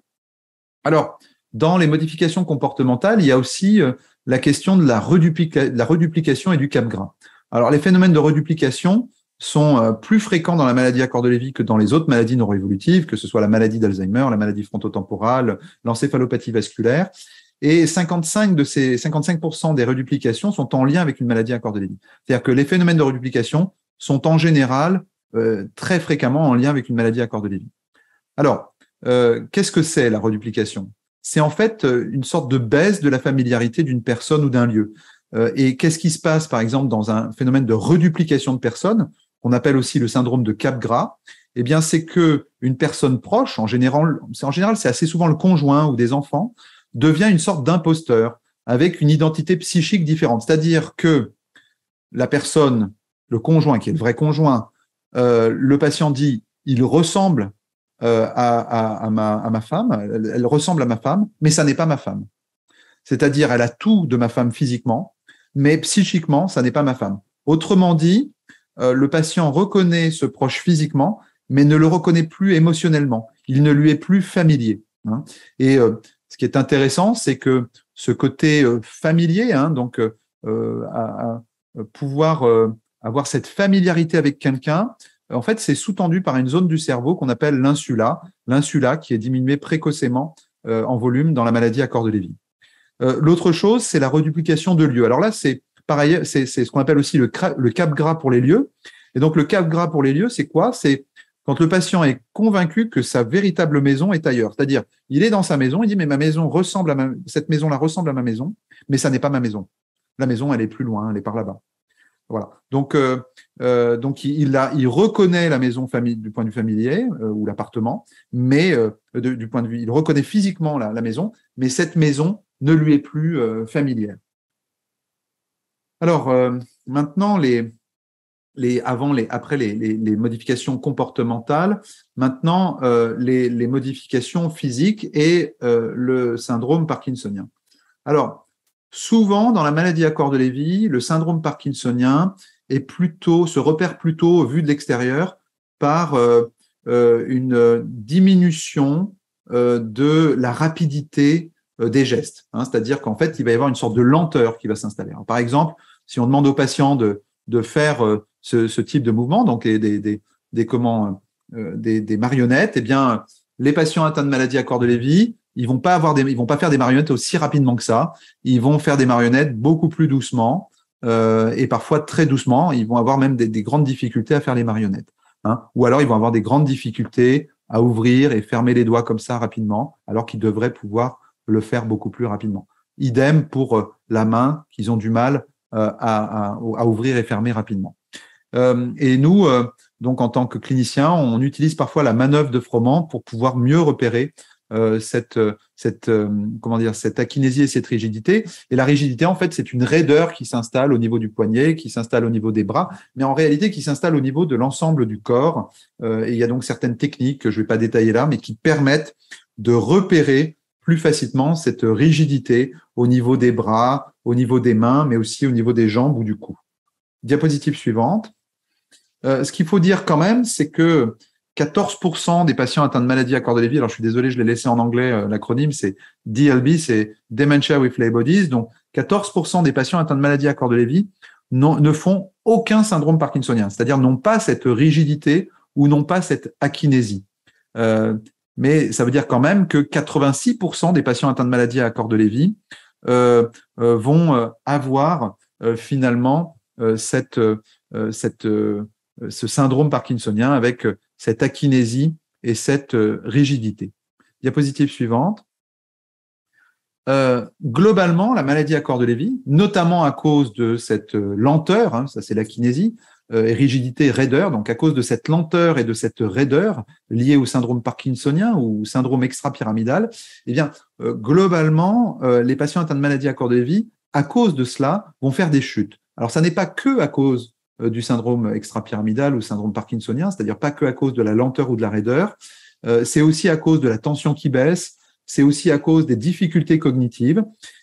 Alors, dans les modifications comportementales, il y a aussi la question de la reduplication et du cap-gras. Alors, les phénomènes de reduplication sont plus fréquents dans la maladie à corps de Lévy que dans les autres maladies neuroévolutives, que ce soit la maladie d'Alzheimer, la maladie frontotemporale, l'encéphalopathie vasculaire. Et 55% des reduplications sont en lien avec une maladie à corps de Lévy. C'est-à-dire que les phénomènes de reduplication sont en général très fréquemment en lien avec une maladie à corps de Lévy. Alors, qu'est-ce que c'est la reduplication? C'est en fait une sorte de baisse de la familiarité d'une personne ou d'un lieu. Et qu'est-ce qui se passe, par exemple, dans un phénomène de reduplication de personnes, qu'on appelle aussi le syndrome de Capgras? Eh bien, c'est que une personne proche, en général, c'est assez souvent le conjoint ou des enfants, devient une sorte d'imposteur avec une identité psychique différente. C'est-à-dire que la personne, le conjoint, qui est le vrai conjoint, le patient dit, il ressemble à ma femme, elle ressemble à ma femme, mais ça n'est pas ma femme. C'est-à-dire, elle a tout de ma femme physiquement, mais psychiquement, ça n'est pas ma femme. Autrement dit, le patient reconnaît ce proche physiquement, mais ne le reconnaît plus émotionnellement. Il ne lui est plus familier. Et ce qui est intéressant, c'est que ce côté familier, donc à pouvoir avoir cette familiarité avec quelqu'un, en fait, c'est sous-tendu par une zone du cerveau qu'on appelle l'insula qui est diminuée précocement en volume dans la maladie à corps de Lévy. L'autre chose, c'est la reduplication de lieux. Alors là, c'est pareil, c'est ce qu'on appelle aussi le cap-gras pour les lieux. Et donc, le cap-gras pour les lieux, c'est quoi? C'est quand le patient est convaincu que sa véritable maison est ailleurs. C'est-à-dire, il est dans sa maison, il dit, mais ma maison cette maison-là ressemble à ma maison, mais ça n'est pas ma maison. La maison, elle est plus loin, elle est par là-bas. Voilà. Donc il reconnaît la maison du point de vue familier ou l'appartement, mais du point de vue, il reconnaît physiquement la maison, mais cette maison ne lui est plus familière. Alors maintenant après les modifications comportementales, maintenant les modifications physiques et le syndrome parkinsonien. Alors souvent, dans la maladie à corps de Lévy, le syndrome parkinsonien se repère plutôt vu de l'extérieur par une diminution de la rapidité des gestes. C'est-à-dire qu'en fait, il va y avoir une sorte de lenteur qui va s'installer. Par exemple, si on demande aux patients de faire ce type de mouvement, donc des marionnettes, eh bien, les patients atteints de maladie à corps de Lévy, ils vont pas faire des marionnettes aussi rapidement que ça. Ils vont faire des marionnettes beaucoup plus doucement et parfois très doucement. Ils vont avoir même des grandes difficultés à faire les marionnettes. Ou alors ils vont avoir des grandes difficultés à ouvrir et fermer les doigts comme ça rapidement, alors qu'ils devraient pouvoir le faire beaucoup plus rapidement. Idem pour la main, qu'ils ont du mal à ouvrir et fermer rapidement. Et nous, donc en tant que cliniciens, on utilise parfois la manœuvre de Froment pour pouvoir mieux repérer cette akinésie et cette rigidité. Et la rigidité, en fait, c'est une raideur qui s'installe au niveau du poignet, qui s'installe au niveau des bras, mais en réalité qui s'installe au niveau de l'ensemble du corps. Et il y a donc certaines techniques que je ne vais pas détailler là, mais qui permettent de repérer plus facilement cette rigidité au niveau des bras, au niveau des mains, mais aussi au niveau des jambes ou du cou. Diapositive suivante. Ce qu'il faut dire quand même, c'est que 14% des patients atteints de maladies à corps de Lévy, alors je suis désolé, je l'ai laissé en anglais, l'acronyme, c'est DLB, c'est Dementia with Lewy Bodies. Donc, 14% des patients atteints de maladies à corps de Lévy ne font aucun syndrome parkinsonien, c'est-à-dire n'ont pas cette rigidité ou n'ont pas cette akinésie. Mais ça veut dire quand même que 86% des patients atteints de maladies à corps de Lévy vont avoir finalement ce syndrome parkinsonien avec cette akinésie et cette rigidité. Diapositive suivante. Globalement, la maladie à corps de Lévy, notamment à cause de cette lenteur, hein, ça c'est l'akinésie, et rigidité, raideur, donc à cause de cette lenteur et de cette raideur liée au syndrome parkinsonien ou syndrome extra-pyramidal, eh bien, globalement, les patients atteints de maladie à corps de Lévy, à cause de cela, vont faire des chutes. Alors, ça n'est pas que à cause du syndrome extra-pyramidal ou syndrome parkinsonien, c'est-à-dire pas que à cause de la lenteur ou de la raideur, c'est aussi à cause de la tension qui baisse, c'est aussi à cause des difficultés cognitives.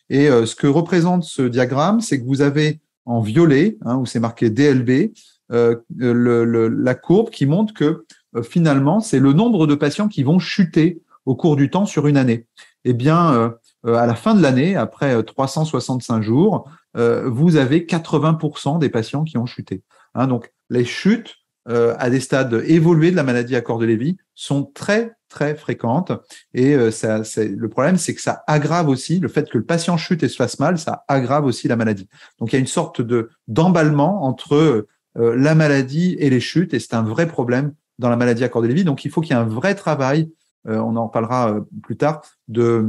Et ce que représente ce diagramme, c'est que vous avez en violet, hein, où c'est marqué DLB, la courbe qui montre que finalement, c'est le nombre de patients qui vont chuter au cours du temps sur une année. Eh bien, à la fin de l'année, après 365 jours, vous avez 80% des patients qui ont chuté. Hein, donc, les chutes à des stades évolués de la maladie à corps de Lévy sont très, très fréquentes. Et le problème, c'est que ça aggrave aussi, le fait que le patient chute et se fasse mal, ça aggrave aussi la maladie. Donc, il y a une sorte d'emballement entre la maladie et les chutes, et c'est un vrai problème dans la maladie à corps de Lévy. Donc, il faut qu'il y ait un vrai travail, on en parlera plus tard, de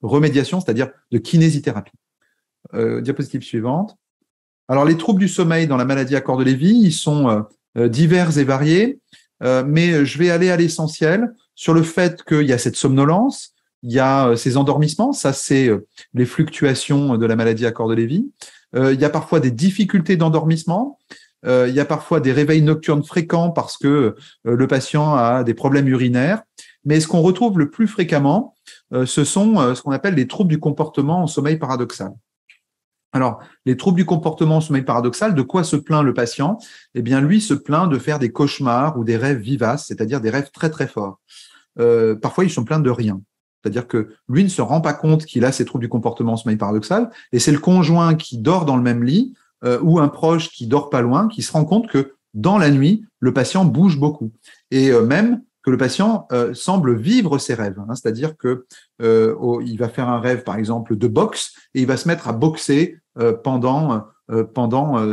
remédiation, c'est-à-dire de kinésithérapie. Diapositive suivante. Alors, les troubles du sommeil dans la maladie à corps de Lévy, ils sont divers et variés, mais je vais aller à l'essentiel sur le fait qu'il y a cette somnolence, il y a ces endormissements, ça c'est les fluctuations de la maladie à corps de Lévy. Il y a parfois des difficultés d'endormissement, il y a parfois des réveils nocturnes fréquents parce que le patient a des problèmes urinaires, mais ce qu'on retrouve le plus fréquemment, ce sont ce qu'on appelle les troubles du comportement en sommeil paradoxal. Alors, les troubles du comportement en sommeil paradoxal, de quoi se plaint le patient? Eh bien, lui se plaint de faire des cauchemars ou des rêves vivaces, c'est-à-dire des rêves très, très forts. Parfois, il se plaint de rien. C'est-à-dire que lui ne se rend pas compte qu'il a ces troubles du comportement en sommeil paradoxal, et c'est le conjoint qui dort dans le même lit ou un proche qui dort pas loin qui se rend compte que dans la nuit, le patient bouge beaucoup. Et même que le patient semble vivre ses rêves. Hein, c'est-à-dire que il va faire un rêve, par exemple, de boxe, et il va se mettre à boxer pendant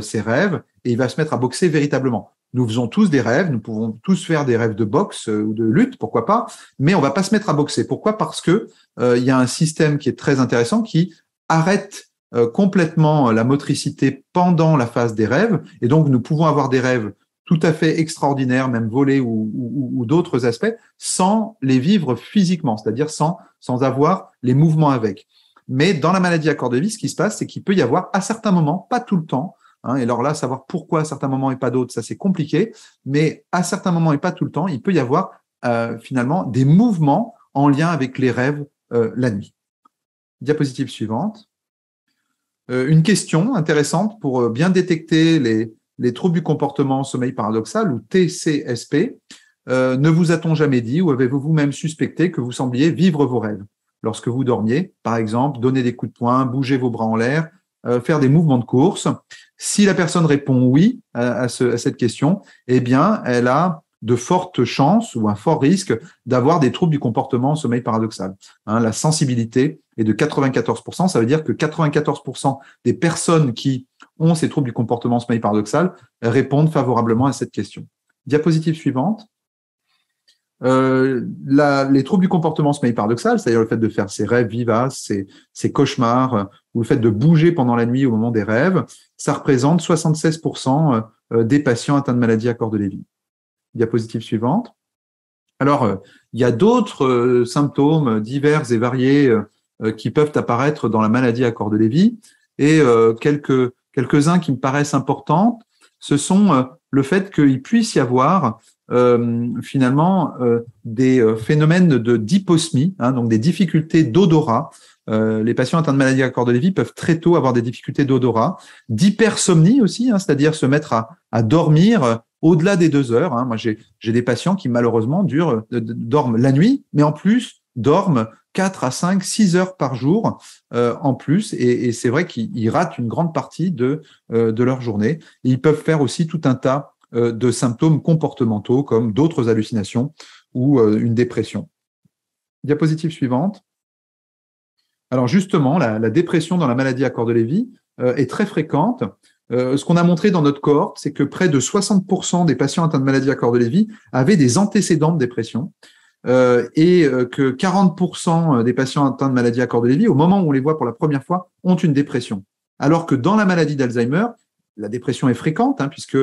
ses rêves, et il va se mettre à boxer véritablement. Nous faisons tous des rêves, nous pouvons tous faire des rêves de boxe ou de lutte, pourquoi pas, mais on va pas se mettre à boxer. Pourquoi? Parce que il y a un système qui est très intéressant qui arrête complètement la motricité pendant la phase des rêves, et donc nous pouvons avoir des rêves tout à fait extraordinaires, même volés ou d'autres aspects, sans les vivre physiquement, c'est-à-dire sans avoir les mouvements avec. Mais dans la maladie à corps de Lévy, ce qui se passe, c'est qu'il peut y avoir à certains moments, pas tout le temps, hein, et alors là, savoir pourquoi à certains moments et pas d'autres, ça c'est compliqué, mais à certains moments et pas tout le temps, il peut y avoir finalement des mouvements en lien avec les rêves la nuit. Diapositive suivante. Une question intéressante pour bien détecter les troubles du comportement sommeil paradoxal ou TCSP. Ne vous a-t-on jamais dit ou avez-vous vous-même suspecté que vous sembliez vivre vos rêves lorsque vous dormiez, par exemple, donner des coups de poing, bouger vos bras en l'air, faire des mouvements de course? Si la personne répond oui à cette question, eh bien, elle a de fortes chances ou un fort risque d'avoir des troubles du comportement sommeil paradoxal. Hein, la sensibilité est de 94%, ça veut dire que 94% des personnes qui ont ces troubles du comportement sommeil paradoxal répondent favorablement à cette question. Diapositive suivante. Les troubles du comportement sommeil paradoxal, c'est-à-dire le fait de faire ses rêves vivaces, ses cauchemars, ou le fait de bouger pendant la nuit au moment des rêves, ça représente 76% des patients atteints de maladie à corps de Lévy. Diapositive suivante. Alors, il y a d'autres symptômes divers et variés qui peuvent apparaître dans la maladie à corps de Lévy, et quelques-uns qui me paraissent importants, ce sont le fait qu'il puisse y avoir finalement des phénomènes d'hyposmie, hein, donc des difficultés d'odorat. Les patients atteints de maladie à corps de Lévy peuvent très tôt avoir des difficultés d'odorat, d'hypersomnie aussi, hein, c'est-à-dire se mettre à dormir au-delà des 2 heures. Hein. Moi, j'ai des patients qui malheureusement dorment la nuit, mais en plus dorment 4 à 5, 6 heures par jour en plus. Et c'est vrai qu'ils ratent une grande partie de leur journée. Et ils peuvent faire aussi tout un tas de symptômes comportementaux comme d'autres hallucinations ou une dépression. Diapositive suivante. Alors justement, la dépression dans la maladie à corps de Lévy est très fréquente. Ce qu'on a montré dans notre cohorte, c'est que près de 60% des patients atteints de maladie à corps de Lévy avaient des antécédents de dépression et que 40% des patients atteints de maladie à corps de Lévy, au moment où on les voit pour la première fois, ont une dépression. Alors que dans la maladie d'Alzheimer, la dépression est fréquente, hein, puisque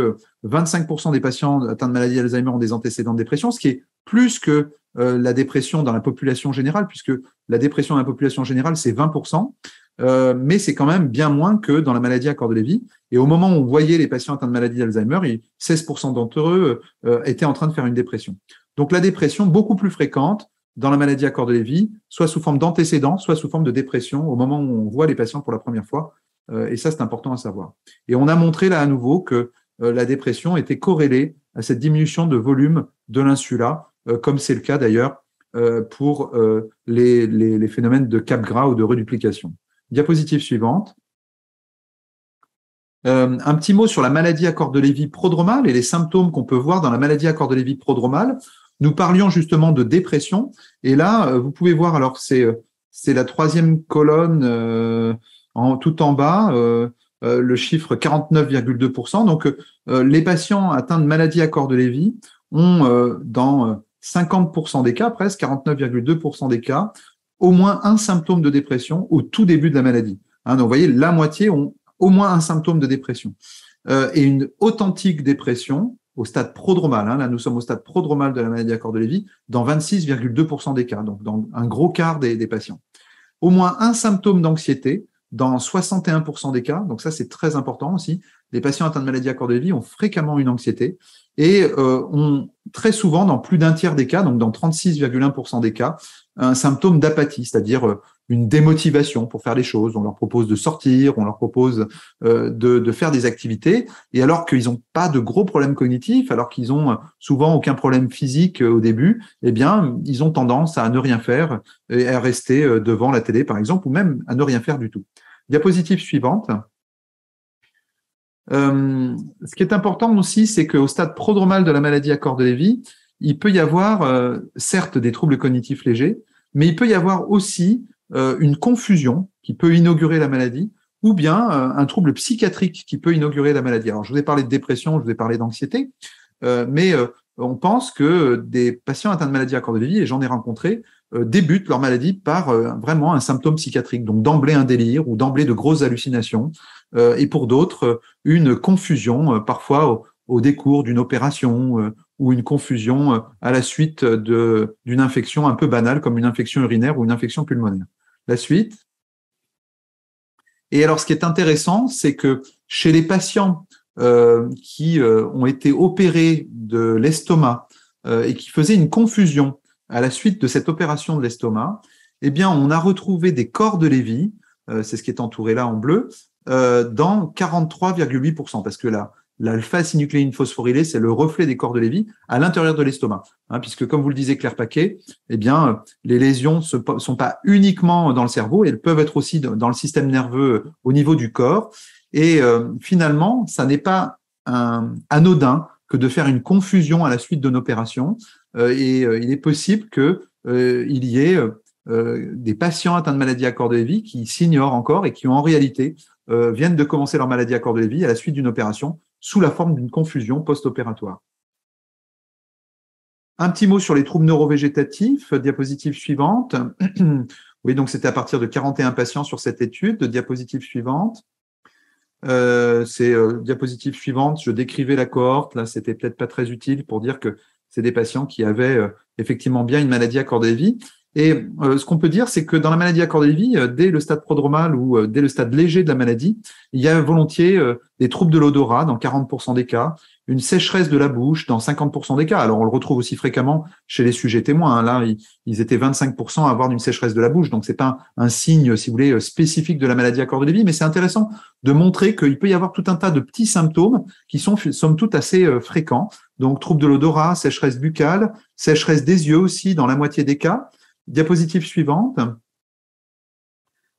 25% des patients atteints de maladie d'Alzheimer ont des antécédents de dépression, ce qui est plus que la dépression dans la population générale, puisque la dépression dans la population générale, c'est 20%, mais c'est quand même bien moins que dans la maladie à corps de Lévy. Et au moment où on voyait les patients atteints de maladie d'Alzheimer, 16% d'entre eux étaient en train de faire une dépression. Donc la dépression, beaucoup plus fréquente dans la maladie à corps de Lévy, soit sous forme d'antécédents, soit sous forme de dépression, au moment où on voit les patients pour la première fois. Et ça, c'est important à savoir. Et on a montré là à nouveau que la dépression était corrélée à cette diminution de volume de l'insula, comme c'est le cas d'ailleurs pour les phénomènes de Capgras ou de reduplication. Diapositive suivante. Un petit mot sur la maladie à corps de Lévy prodromale et les symptômes qu'on peut voir dans la maladie à corps de Lévy prodromale. Nous parlions justement de dépression. Et là, vous pouvez voir, alors c'est la 3e colonne tout en bas, le chiffre 49,2%. Donc, les patients atteints de maladie à corps de Lévy ont, dans 50% des cas, presque 49,2% des cas, au moins un symptôme de dépression au tout début de la maladie. Hein, donc, vous voyez, la moitié ont au moins un symptôme de dépression. Et une authentique dépression au stade prodromal, hein, là nous sommes au stade prodromal de la maladie à corps de Lévy, dans 26,2% des cas, donc dans un gros quart des patients. Au moins un symptôme d'anxiété dans 61% des cas, donc ça c'est très important aussi. Les patients atteints de maladie à corps de Lévy ont fréquemment une anxiété et ont très souvent, dans plus d'un tiers des cas, donc dans 36,1% des cas, un symptôme d'apathie, c'est-à-dire une démotivation pour faire les choses. On leur propose de sortir, on leur propose de faire des activités, et alors qu'ils n'ont pas de gros problèmes cognitifs, alors qu'ils ont souvent aucun problème physique au début, eh bien, ils ont tendance à ne rien faire et à rester devant la télé, par exemple, ou même à ne rien faire du tout. Diapositive suivante. Ce qui est important aussi, c'est qu'au stade prodromal de la maladie à corps de Lévy, il peut y avoir, certes, des troubles cognitifs légers, mais il peut y avoir aussi une confusion qui peut inaugurer la maladie, ou bien un trouble psychiatrique qui peut inaugurer la maladie. Alors, je vous ai parlé de dépression, je vous ai parlé d'anxiété, mais on pense que des patients atteints de maladie à corps de Lévy, et j'en ai rencontré, débutent leur maladie par vraiment un symptôme psychiatrique, donc d'emblée un délire ou d'emblée de grosses hallucinations, et pour d'autres, une confusion, parfois au décours d'une opération ou une confusion à la suite d'une infection un peu banale comme une infection urinaire ou une infection pulmonaire. La suite. Et alors, ce qui est intéressant, c'est que chez les patients qui ont été opérés de l'estomac et qui faisaient une confusion à la suite de cette opération de l'estomac, eh bien, on a retrouvé des corps de Lévy, c'est ce qui est entouré là en bleu, dans 43,8%, parce que l'alpha-synucléine phosphorylée, c'est le reflet des corps de Lévy à l'intérieur de l'estomac, hein, puisque comme vous le disait Claire Paquet, eh bien, les lésions ne sont pas uniquement dans le cerveau, elles peuvent être aussi dans le système nerveux au niveau du corps. Et finalement, ça n'est pas anodin que de faire une confusion à la suite d'une opération. Et il est possible qu'il y ait des patients atteints de maladie à corps de Lévy qui s'ignorent encore et qui en réalité viennent de commencer leur maladie à corps de Lévy à la suite d'une opération sous la forme d'une confusion post-opératoire. Un petit mot sur les troubles neurovégétatifs, diapositive suivante. Oui, donc c'était à partir de 41 patients sur cette étude. Diapositive suivante. Diapositive suivante, je décrivais la cohorte. Là, c'était peut-être pas très utile pour dire que c'est des patients qui avaient effectivement bien une maladie à corps de Lévy. Et ce qu'on peut dire, c'est que dans la maladie à corps de Lévy, dès le stade prodromal ou dès le stade léger de la maladie, il y a volontiers des troubles de l'odorat dans 40% des cas, une sécheresse de la bouche dans 50% des cas. Alors, on le retrouve aussi fréquemment chez les sujets témoins. Là, ils étaient 25% à avoir une sécheresse de la bouche. Donc, c'est pas un signe, si vous voulez, spécifique de la maladie à corps de Lévy, mais c'est intéressant de montrer qu'il peut y avoir tout un tas de petits symptômes qui sont, somme toute, assez fréquents. Donc, troubles de l'odorat, sécheresse buccale, sécheresse des yeux aussi dans la moitié des cas. Diapositive suivante.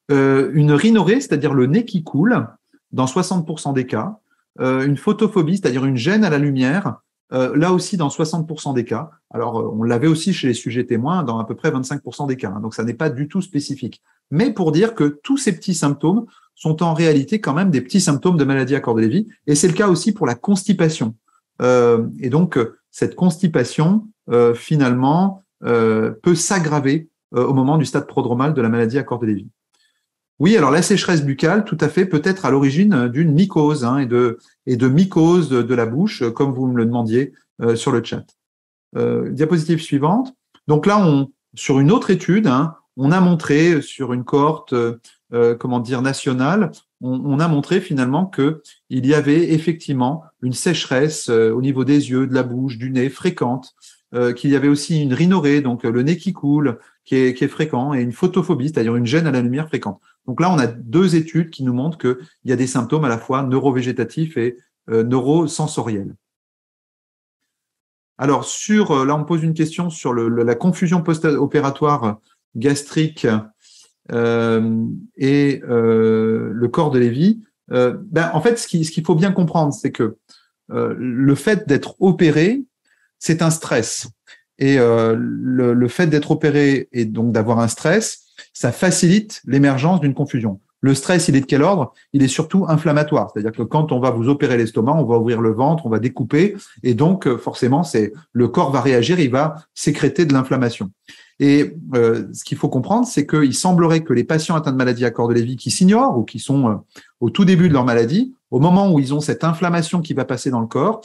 Une rhinorrhée, c'est-à-dire le nez qui coule, dans 60% des cas. Une photophobie, c'est-à-dire une gêne à la lumière, là aussi dans 60% des cas. Alors, on l'avait aussi chez les sujets témoins dans à peu près 25% des cas. Donc, ça n'est pas du tout spécifique. Mais pour dire que tous ces petits symptômes sont en réalité quand même des petits symptômes de maladie à corps de Lévy. Et c'est le cas aussi pour la constipation. Et donc, cette constipation, finalement, peut s'aggraver au moment du stade prodromal de la maladie à corps de Lévy. Oui, alors la sécheresse buccale, tout à fait, peut être à l'origine d'une mycose et de mycose de la bouche, comme vous me le demandiez sur le chat. Diapositive suivante. Donc là, sur une autre étude, on a montré sur une cohorte, nationale, on a montré finalement que il y avait effectivement une sécheresse au niveau des yeux, de la bouche, du nez fréquente, qu'il y avait aussi une rhinorrhée, donc le nez qui coule, qui est fréquent, et une photophobie, c'est-à-dire une gêne à la lumière fréquente. Donc là, on a deux études qui nous montrent qu'il y a des symptômes à la fois neurovégétatifs et neurosensoriels. Alors, là, on me pose une question sur la confusion post-opératoire gastrique et le corps de Lévy. En fait, ce qu'il faut bien comprendre, c'est que le fait d'être opéré, c'est un stress. Et le fait d'être opéré et donc d'avoir un stress, ça facilite l'émergence d'une confusion. Le stress, il est de quel ordre? Il est surtout inflammatoire. C'est-à-dire que quand on va vous opérer l'estomac, on va ouvrir le ventre, on va découper, et donc forcément, le corps va réagir, il va sécréter de l'inflammation. Et ce qu'il faut comprendre, c'est qu'il semblerait que les patients atteints de maladie à corps de Lévy qui s'ignorent ou qui sont au tout début de leur maladie, au moment où ils ont cette inflammation qui va passer dans le corps,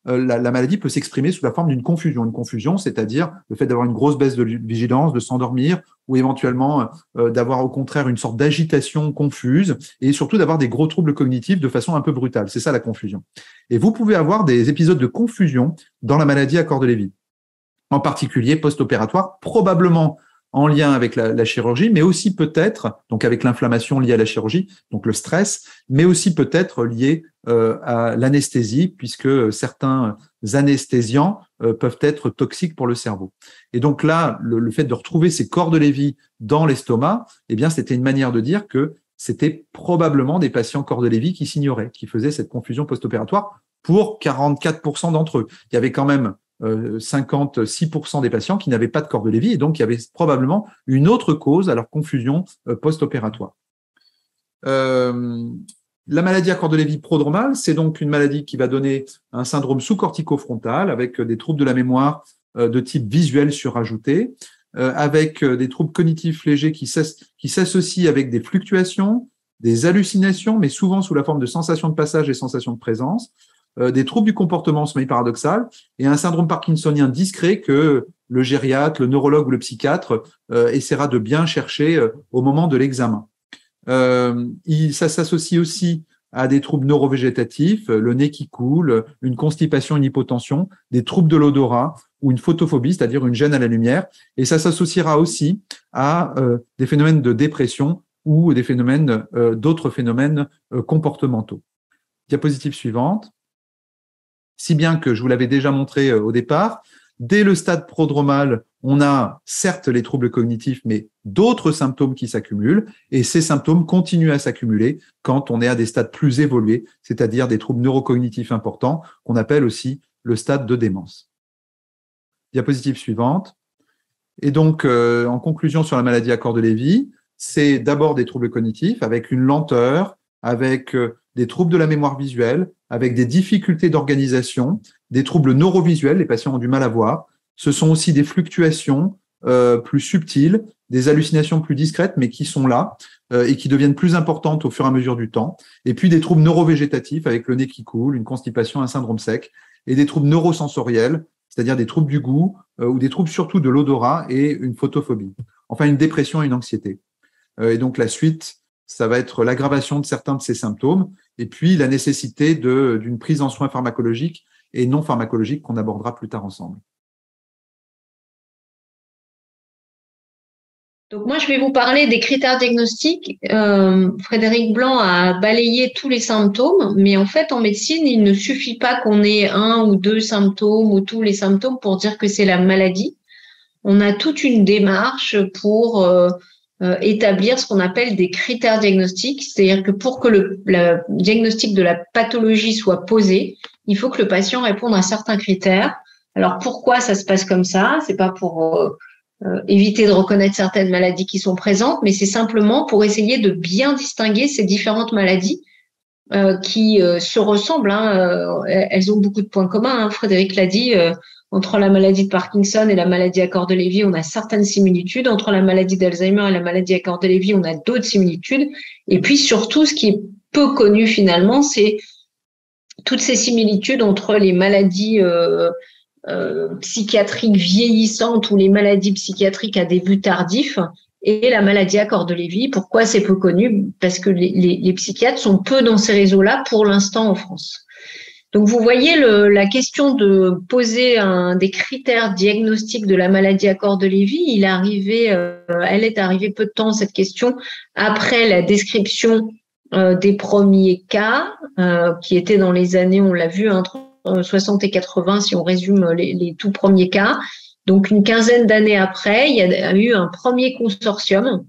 la maladie peut s'exprimer sous la forme d'une confusion. Une confusion, c'est-à-dire le fait d'avoir une grosse baisse de vigilance, de s'endormir, ou éventuellement d'avoir au contraire une sorte d'agitation confuse, et surtout d'avoir des gros troubles cognitifs de façon un peu brutale. C'est ça la confusion. Et vous pouvez avoir des épisodes de confusion dans la maladie à corps de Lévy, en particulier post-opératoire, probablement en lien avec la chirurgie, mais aussi peut-être, donc avec l'inflammation liée à la chirurgie, donc le stress, mais aussi peut-être lié à l'anesthésie, puisque certains anesthésiants peuvent être toxiques pour le cerveau. Et donc là, le fait de retrouver ces corps de Lévy dans l'estomac, eh bien, c'était une manière de dire que c'était probablement des patients corps de Lévy qui s'ignoraient, qui faisaient cette confusion post-opératoire pour 44% d'entre eux. Il y avait quand même 56% des patients qui n'avaient pas de corps de Lévy, et donc il y avait probablement une autre cause à leur confusion post-opératoire. La maladie à corps de Lévy prodromale, c'est donc une maladie qui va donner un syndrome sous-cortico-frontal avec des troubles de la mémoire de type visuel surajouté, avec des troubles cognitifs légers qui s'associent avec des fluctuations, des hallucinations, mais souvent sous la forme de sensations de passage et sensations de présence, des troubles du comportement semi-paradoxal et un syndrome parkinsonien discret que le gériatre, le neurologue ou le psychiatre essaiera de bien chercher au moment de l'examen. Ça s'associe aussi à des troubles neurovégétatifs, le nez qui coule, une constipation, une hypotension, des troubles de l'odorat ou une photophobie, c'est-à-dire une gêne à la lumière. Et ça s'associera aussi à des phénomènes de dépression ou des phénomènes, d'autres phénomènes comportementaux. Diapositive suivante. Si bien que je vous l'avais déjà montré au départ, dès le stade prodromal, on a certes les troubles cognitifs, mais d'autres symptômes qui s'accumulent, et ces symptômes continuent à s'accumuler quand on est à des stades plus évolués, c'est-à-dire des troubles neurocognitifs importants, qu'on appelle aussi le stade de démence. Diapositive suivante. Et donc, en conclusion sur la maladie à corps de Lévy, c'est d'abord des troubles cognitifs avec une lenteur, avec des troubles de la mémoire visuelle, avec des difficultés d'organisation, des troubles neurovisuels, les patients ont du mal à voir. Ce sont aussi des fluctuations plus subtiles, des hallucinations plus discrètes, mais qui sont là et qui deviennent plus importantes au fur et à mesure du temps. Et puis des troubles neurovégétatifs avec le nez qui coule, une constipation, un syndrome sec, et des troubles neurosensoriels, c'est-à-dire des troubles du goût ou des troubles surtout de l'odorat et une photophobie. Enfin, une dépression et une anxiété. Et donc, la suite, ça va être l'aggravation de certains de ces symptômes et puis la nécessité d'une prise en soins pharmacologique et non pharmacologique qu'on abordera plus tard ensemble. Donc moi, je vais vous parler des critères diagnostiques. Frédéric Blanc a balayé tous les symptômes, mais en fait, en médecine, il ne suffit pas qu'on ait un ou deux symptômes ou tous les symptômes pour dire que c'est la maladie. On a toute une démarche pour établir ce qu'on appelle des critères diagnostiques, c'est-à-dire que pour que le diagnostic de la pathologie soit posé, il faut que le patient réponde à certains critères. Alors pourquoi ça se passe comme ça? C'est pas pour éviter de reconnaître certaines maladies qui sont présentes, mais c'est simplement pour essayer de bien distinguer ces différentes maladies qui se ressemblent. Elles ont beaucoup de points communs. Frédéric l'a dit, entre la maladie de Parkinson et la maladie à corps de Lévy, on a certaines similitudes. Entre la maladie d'Alzheimer et la maladie à corps de Lévy, on a d'autres similitudes. Et puis surtout, ce qui est peu connu finalement, c'est toutes ces similitudes entre les maladies psychiatriques vieillissantes ou les maladies psychiatriques à début tardif et la maladie à corps de Lévy. Pourquoi c'est peu connu? Parce que les psychiatres sont peu dans ces réseaux-là pour l'instant en France. Donc vous voyez la question de poser des critères diagnostiques de la maladie à corps de Lévy, elle est arrivée peu de temps, cette question, après la description des premiers cas qui étaient dans les années, on l'a vu, entre 60 et 80, si on résume les tout premiers cas. Donc, une quinzaine d'années après, il y a eu un premier consortium.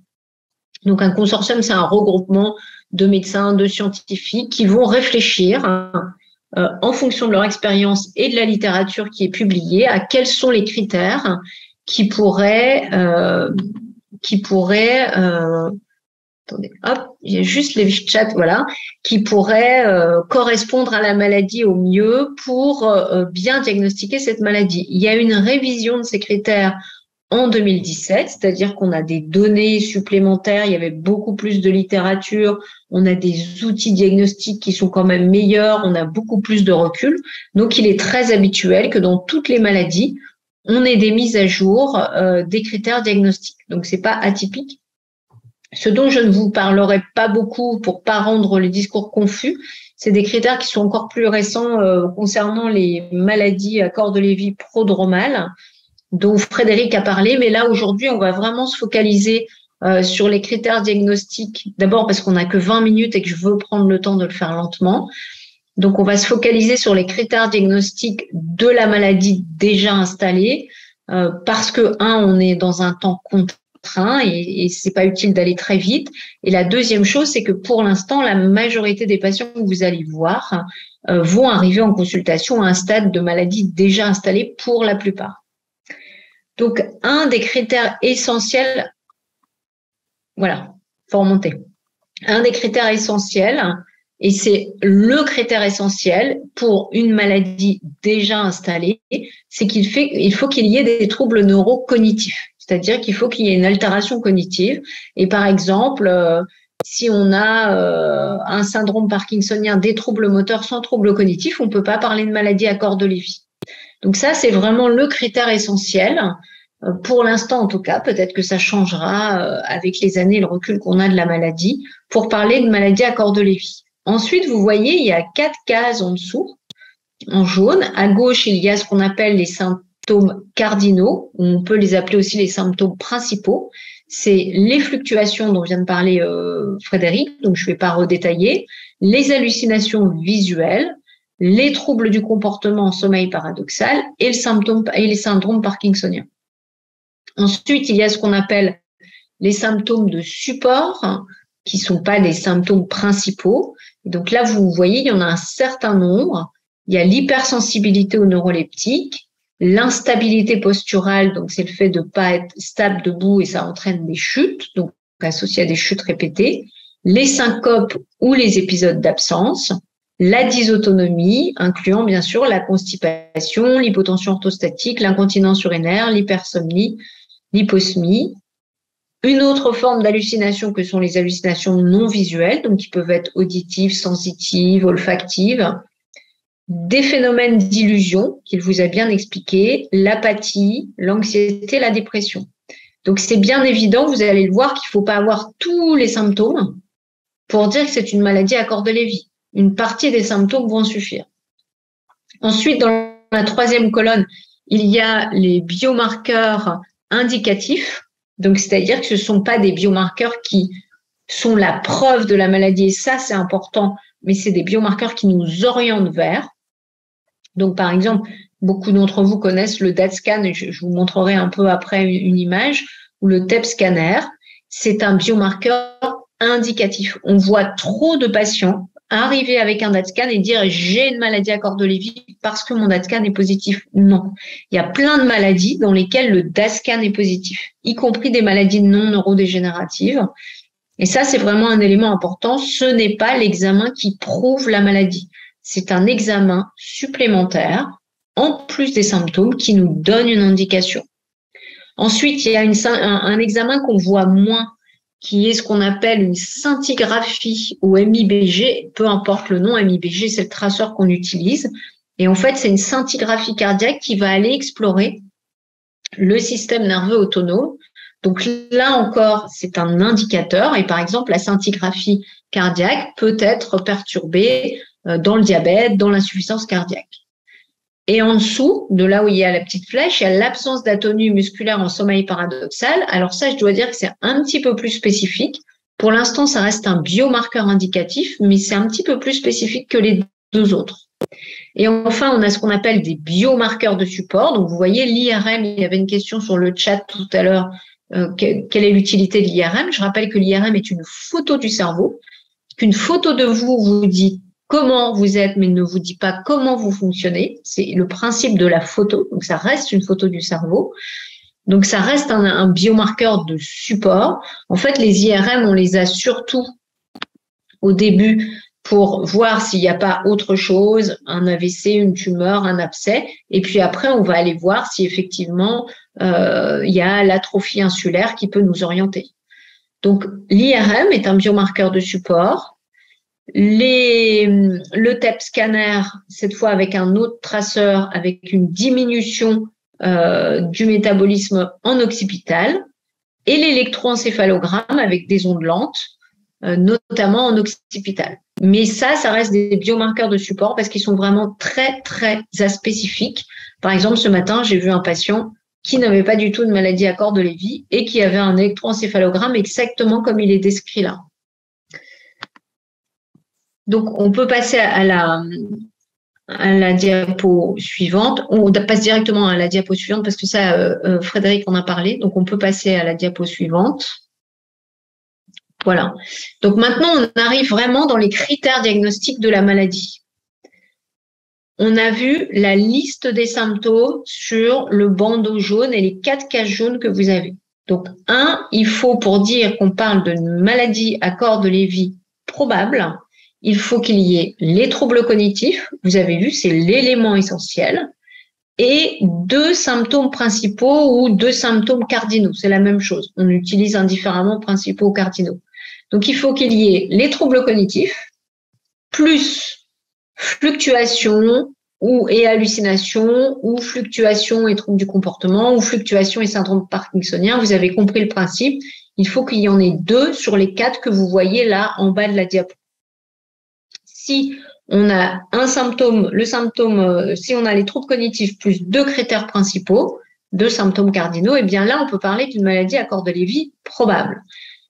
Donc, un consortium, c'est un regroupement de médecins, de scientifiques qui vont réfléchir en fonction de leur expérience et de la littérature qui est publiée à quels sont les critères qui pourraient attendez, hop, il y a juste les chats, voilà, qui pourraient correspondre à la maladie au mieux pour bien diagnostiquer cette maladie. Il y a une révision de ces critères en 2017, c'est-à-dire qu'on a des données supplémentaires, il y avait beaucoup plus de littérature, on a des outils diagnostiques qui sont quand même meilleurs, on a beaucoup plus de recul. Donc, il est très habituel que dans toutes les maladies, on ait des mises à jour des critères diagnostiques. Donc, c'est pas atypique. Ce dont je ne vous parlerai pas beaucoup pour pas rendre les discours confus, c'est des critères qui sont encore plus récents concernant les maladies à corps de Lévy prodromales, dont Frédéric a parlé. Mais là, aujourd'hui, on va vraiment se focaliser sur les critères diagnostiques. D'abord parce qu'on n'a que 20 minutes et que je veux prendre le temps de le faire lentement. Donc, on va se focaliser sur les critères diagnostiques de la maladie déjà installée parce que, on est dans un temps contraint et c'est pas utile d'aller très vite. Et la deuxième chose, c'est que pour l'instant, la majorité des patients que vous allez voir vont arriver en consultation à un stade de maladie déjà installée pour la plupart. Donc, un des critères essentiels, voilà, faut remonter. Un des critères essentiels, et c'est le critère essentiel pour une maladie déjà installée, c'est il faut qu'il y ait des troubles neurocognitifs. C'est-à-dire qu'il faut qu'il y ait une altération cognitive. Et par exemple, si on a un syndrome parkinsonien, des troubles moteurs sans troubles cognitifs, on ne peut pas parler de maladie à corps de Lévy. Donc ça, c'est vraiment le critère essentiel. Pour l'instant, en tout cas, peut-être que ça changera avec les années et le recul qu'on a de la maladie pour parler de maladie à corps de Lévy. Ensuite, vous voyez, il y a 4 cases en dessous, en jaune. À gauche, il y a ce qu'on appelle les symptômes cardinaux, on peut les appeler aussi les symptômes principaux. C'est les fluctuations dont vient de parler Frédéric, donc je ne vais pas redétailler, les hallucinations visuelles, les troubles du comportement en sommeil paradoxal et les syndromes parkinsoniens. Ensuite, il y a ce qu'on appelle les symptômes de support, qui ne sont pas des symptômes principaux. Et donc là, vous voyez, il y en a un certain nombre. Il y a l'hypersensibilité aux neuroleptiques, l'instabilité posturale, donc c'est le fait de ne pas être stable debout et ça entraîne des chutes, donc associé à des chutes répétées, les syncopes ou les épisodes d'absence, la dysautonomie, incluant bien sûr la constipation, l'hypotension orthostatique, l'incontinence urinaire, l'hypersomnie, l'hyposmie. Une autre forme d'hallucination que sont les hallucinations non visuelles, donc qui peuvent être auditives, sensitives, olfactives. des phénomènes d'illusion qu'il vous a bien expliqué, l'apathie, l'anxiété, la dépression. Donc, c'est bien évident, vous allez le voir, qu'il ne faut pas avoir tous les symptômes pour dire que c'est une maladie à Corde-Lévy. Une partie des symptômes vont suffire. Ensuite, dans la troisième colonne, il y a les biomarqueurs indicatifs. Donc, c'est-à-dire que ce ne sont pas des biomarqueurs qui sont la preuve de la maladie. Et ça, c'est important, mais c'est des biomarqueurs qui nous orientent vers. Donc, par exemple, beaucoup d'entre vous connaissent le DaTscan, et je vous montrerai un peu après une image, ou le TEP scanner. C'est un biomarqueur indicatif. On voit trop de patients arriver avec un DaTscan et dire « j'ai une maladie à Corde-Lévy parce que mon DaTscan est positif ». Non, il y a plein de maladies dans lesquelles le DaTscan est positif, y compris des maladies non neurodégénératives. Et ça, c'est vraiment un élément important. Ce n'est pas l'examen qui prouve la maladie. C'est un examen supplémentaire, en plus des symptômes, qui nous donne une indication. Ensuite, il y a un examen qu'on voit moins, qui est ce qu'on appelle une scintigraphie ou MIBG, peu importe le nom, MIBG, c'est le traceur qu'on utilise. Et en fait, c'est une scintigraphie cardiaque qui va aller explorer le système nerveux autonome. Donc là encore, c'est un indicateur. Et par exemple, la scintigraphie cardiaque peut être perturbée dans le diabète, dans l'insuffisance cardiaque. Et en dessous, de là où il y a la petite flèche, il y a l'absence d'atonie musculaire en sommeil paradoxal. Alors ça, je dois dire que c'est un petit peu plus spécifique. Pour l'instant, ça reste un biomarqueur indicatif, mais c'est un petit peu plus spécifique que les deux autres. Et enfin, on a ce qu'on appelle des biomarqueurs de support. Donc, vous voyez, l'IRM, il y avait une question sur le chat tout à l'heure. Quelle est l'utilité de l'IRM? Je rappelle que l'IRM est une photo du cerveau, qu'une photo de vous vous dit comment vous êtes, mais ne vous dit pas comment vous fonctionnez. C'est le principe de la photo. Donc, ça reste une photo du cerveau. Donc, ça reste un biomarqueur de support. En fait, les IRM, on les a surtout au début pour voir s'il n'y a pas autre chose, un AVC, une tumeur, un abcès. Et puis après, on va aller voir si effectivement, il y a l'atrophie insulaire qui peut nous orienter. Donc, l'IRM est un biomarqueur de support. Le TEP scanner, cette fois avec un autre traceur, avec une diminution du métabolisme en occipital, et l'électroencéphalogramme avec des ondes lentes, notamment en occipital. Mais ça reste des biomarqueurs de support parce qu'ils sont vraiment très, très aspécifiques. Par exemple, ce matin, j'ai vu un patient qui n'avait pas du tout de maladie à Corde-Lévy et qui avait un électroencéphalogramme exactement comme il est décrit là. Donc, on peut passer à la diapo suivante. On passe directement à la diapo suivante parce que ça, Frédéric en a parlé. Donc, on peut passer à la diapo suivante. Voilà. Donc, maintenant, on arrive vraiment dans les critères diagnostiques de la maladie. On a vu la liste des symptômes sur le bandeau jaune et les 4 cases jaunes que vous avez. Donc, il faut, pour dire qu'on parle d'une maladie à Corde-Lévy probable, il faut qu'il y ait les troubles cognitifs, vous avez vu, c'est l'élément essentiel, et 2 symptômes principaux ou 2 symptômes cardinaux, c'est la même chose. On utilise indifféremment principaux ou cardinaux. Donc, il faut qu'il y ait les troubles cognitifs, plus fluctuations et hallucinations, ou fluctuations et troubles du comportement, ou fluctuations et syndrome parkinsonien. Vous avez compris le principe. Il faut qu'il y en ait 2 sur les 4 que vous voyez là en bas de la diapo. Si on a un symptôme, si on a les troubles cognitifs plus 2 critères principaux, 2 symptômes cardinaux, eh bien là, on peut parler d'une maladie à Corde-Lévy probable.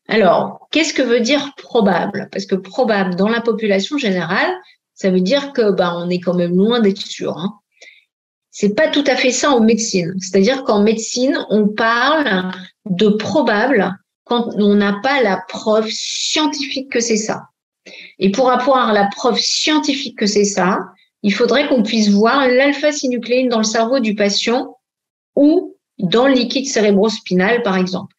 Alors, qu'est-ce que veut dire probable? Parce que probable, dans la population générale, ça veut dire que on est quand même loin d'être sûr. Hein. C'est pas tout à fait ça en médecine. C'est-à-dire qu'en médecine, on parle de probable quand on n'a pas la preuve scientifique que c'est ça. Et pour avoir la preuve scientifique que c'est ça, il faudrait qu'on puisse voir l'alpha-synucléine dans le cerveau du patient ou dans le liquide cérébrospinal, par exemple.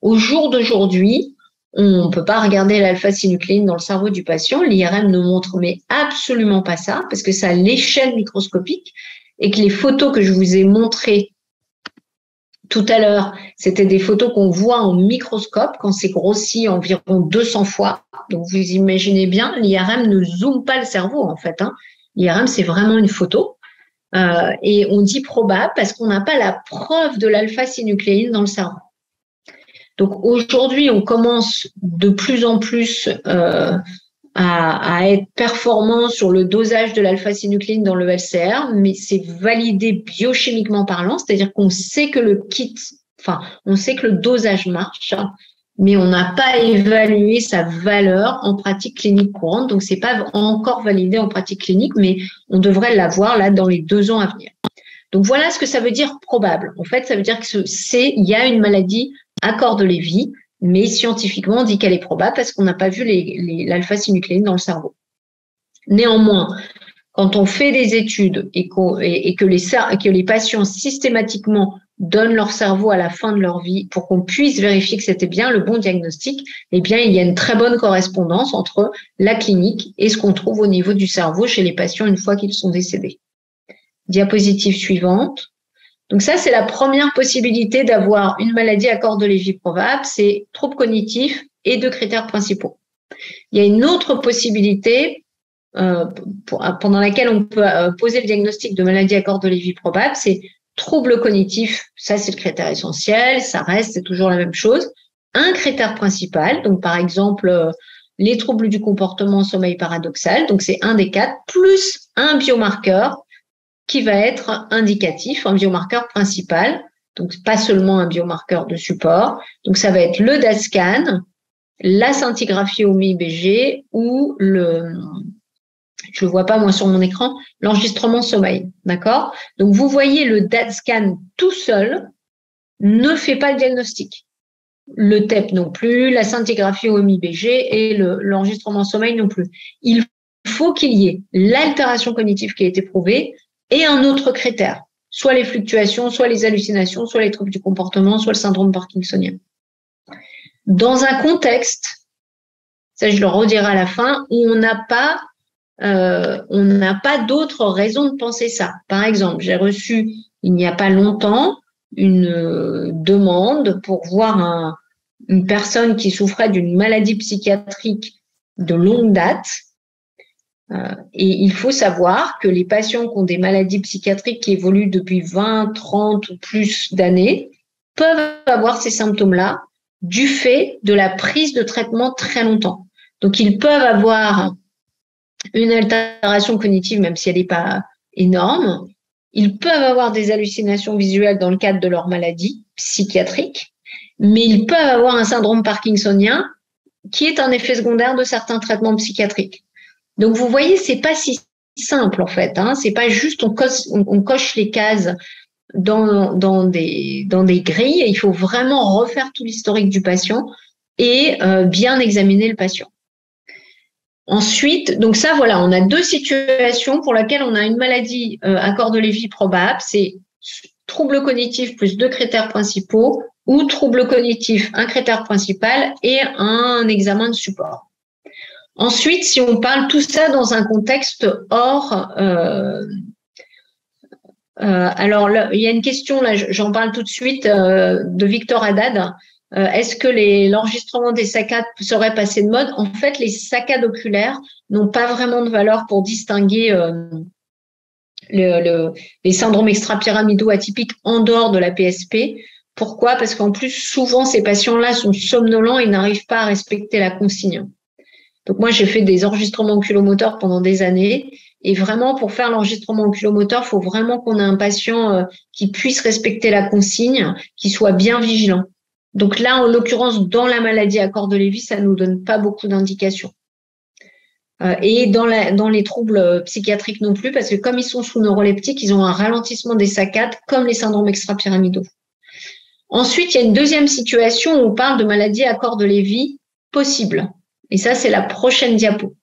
Au jour d'aujourd'hui, on ne peut pas regarder l'alpha-synucléine dans le cerveau du patient. L'IRM ne montre mais absolument pas ça, parce que ça a l'échelle microscopique et que les photos que je vous ai montrées tout à l'heure, c'était des photos qu'on voit en microscope quand c'est grossi environ 200 fois. Donc, vous imaginez bien, l'IRM ne zoome pas le cerveau, en fait. Hein. L'IRM, c'est vraiment une photo. Et on dit probable parce qu'on n'a pas la preuve de l'alpha-synucléine dans le cerveau. Donc aujourd'hui, on commence de plus en plus à être performant sur le dosage de l'alpha-synucléine dans le LCR, mais c'est validé biochimiquement parlant, c'est-à-dire qu'on sait que on sait que le dosage marche, mais on n'a pas évalué sa valeur en pratique clinique courante, donc c'est pas encore validé en pratique clinique, mais on devrait l'avoir là dans les 2 ans à venir. Donc voilà ce que ça veut dire probable. En fait, ça veut dire il y a une maladie à corps de Lévy, mais scientifiquement, on dit qu'elle est probable parce qu'on n'a pas vu l'alpha-synucléine dans le cerveau. Néanmoins, quand on fait des études et que les patients systématiquement donnent leur cerveau à la fin de leur vie pour qu'on puisse vérifier que c'était bien le bon diagnostic, eh bien, il y a une très bonne correspondance entre la clinique et ce qu'on trouve au niveau du cerveau chez les patients une fois qu'ils sont décédés. Diapositive suivante. Donc ça, c'est la première possibilité d'avoir une maladie à corps de Lévy probable, c'est troubles cognitifs et 2 critères principaux. Il y a une autre possibilité pendant laquelle on peut poser le diagnostic de maladie à corps de Lévy probable, c'est troubles cognitifs, ça c'est le critère essentiel, ça reste, c'est toujours la même chose. Un critère principal, donc par exemple les troubles du comportement, sommeil paradoxal, donc c'est un des 4, plus un biomarqueur qui va être indicatif, un biomarqueur principal, donc pas seulement un biomarqueur de support. Donc ça va être le DaTscan, la scintigraphie OMI-BG ou je le vois pas moi sur mon écran, l'enregistrement sommeil, d'accord? Donc vous voyez le DaTscan tout seul ne fait pas le diagnostic. Le TEP non plus, la scintigraphie OMI-BG et l'enregistrement sommeil non plus. Il faut qu'il y ait l'altération cognitive qui a été prouvée et un autre critère, soit les fluctuations, soit les hallucinations, soit les troubles du comportement, soit le syndrome parkinsonien. Dans un contexte, ça je le redirai à la fin, où on n'a pas d'autres raisons de penser ça. Par exemple, j'ai reçu il n'y a pas longtemps une demande pour voir une personne qui souffrait d'une maladie psychiatrique de longue date. Et il faut savoir que les patients qui ont des maladies psychiatriques qui évoluent depuis 20, 30 ou plus d'années peuvent avoir ces symptômes-là du fait de la prise de traitement très longtemps. Donc, ils peuvent avoir une altération cognitive, même si elle n'est pas énorme. Ils peuvent avoir des hallucinations visuelles dans le cadre de leur maladie psychiatrique, mais ils peuvent avoir un syndrome parkinsonien qui est un effet secondaire de certains traitements psychiatriques. Donc, vous voyez, c'est pas si simple, en fait, hein. C'est pas juste on coche les cases dans des grilles. Il faut vraiment refaire tout l'historique du patient et bien examiner le patient. Ensuite, donc ça, voilà, on a 2 situations pour lesquelles on a une maladie à corps de Lévy probable. C'est trouble cognitif plus 2 critères principaux ou trouble cognitif, un critère principal et un examen de support. Ensuite, si on parle tout ça dans un contexte hors… alors, là, il y a une question, là, j'en parle tout de suite, de Victor Haddad. Est-ce que l'enregistrement des saccades serait passé de mode? En fait, les saccades oculaires n'ont pas vraiment de valeur pour distinguer les syndromes extrapyramidaux atypiques en dehors de la PSP. Pourquoi? Parce qu'en plus, souvent, ces patients-là sont somnolents et n'arrivent pas à respecter la consigne. Donc moi, j'ai fait des enregistrements oculomoteurs pendant des années et vraiment, pour faire l'enregistrement oculomoteur, il faut vraiment qu'on ait un patient qui puisse respecter la consigne, qui soit bien vigilant. Donc là, en l'occurrence, dans la maladie à corps de Lévy, ça ne nous donne pas beaucoup d'indications. Et dans les troubles psychiatriques non plus, parce que comme ils sont sous neuroleptiques, ils ont un ralentissement des saccades comme les syndromes extrapyramidaux. Ensuite, il y a une deuxième situation où on parle de maladie à corps de Lévy possible. Et ça, c'est la prochaine diapo.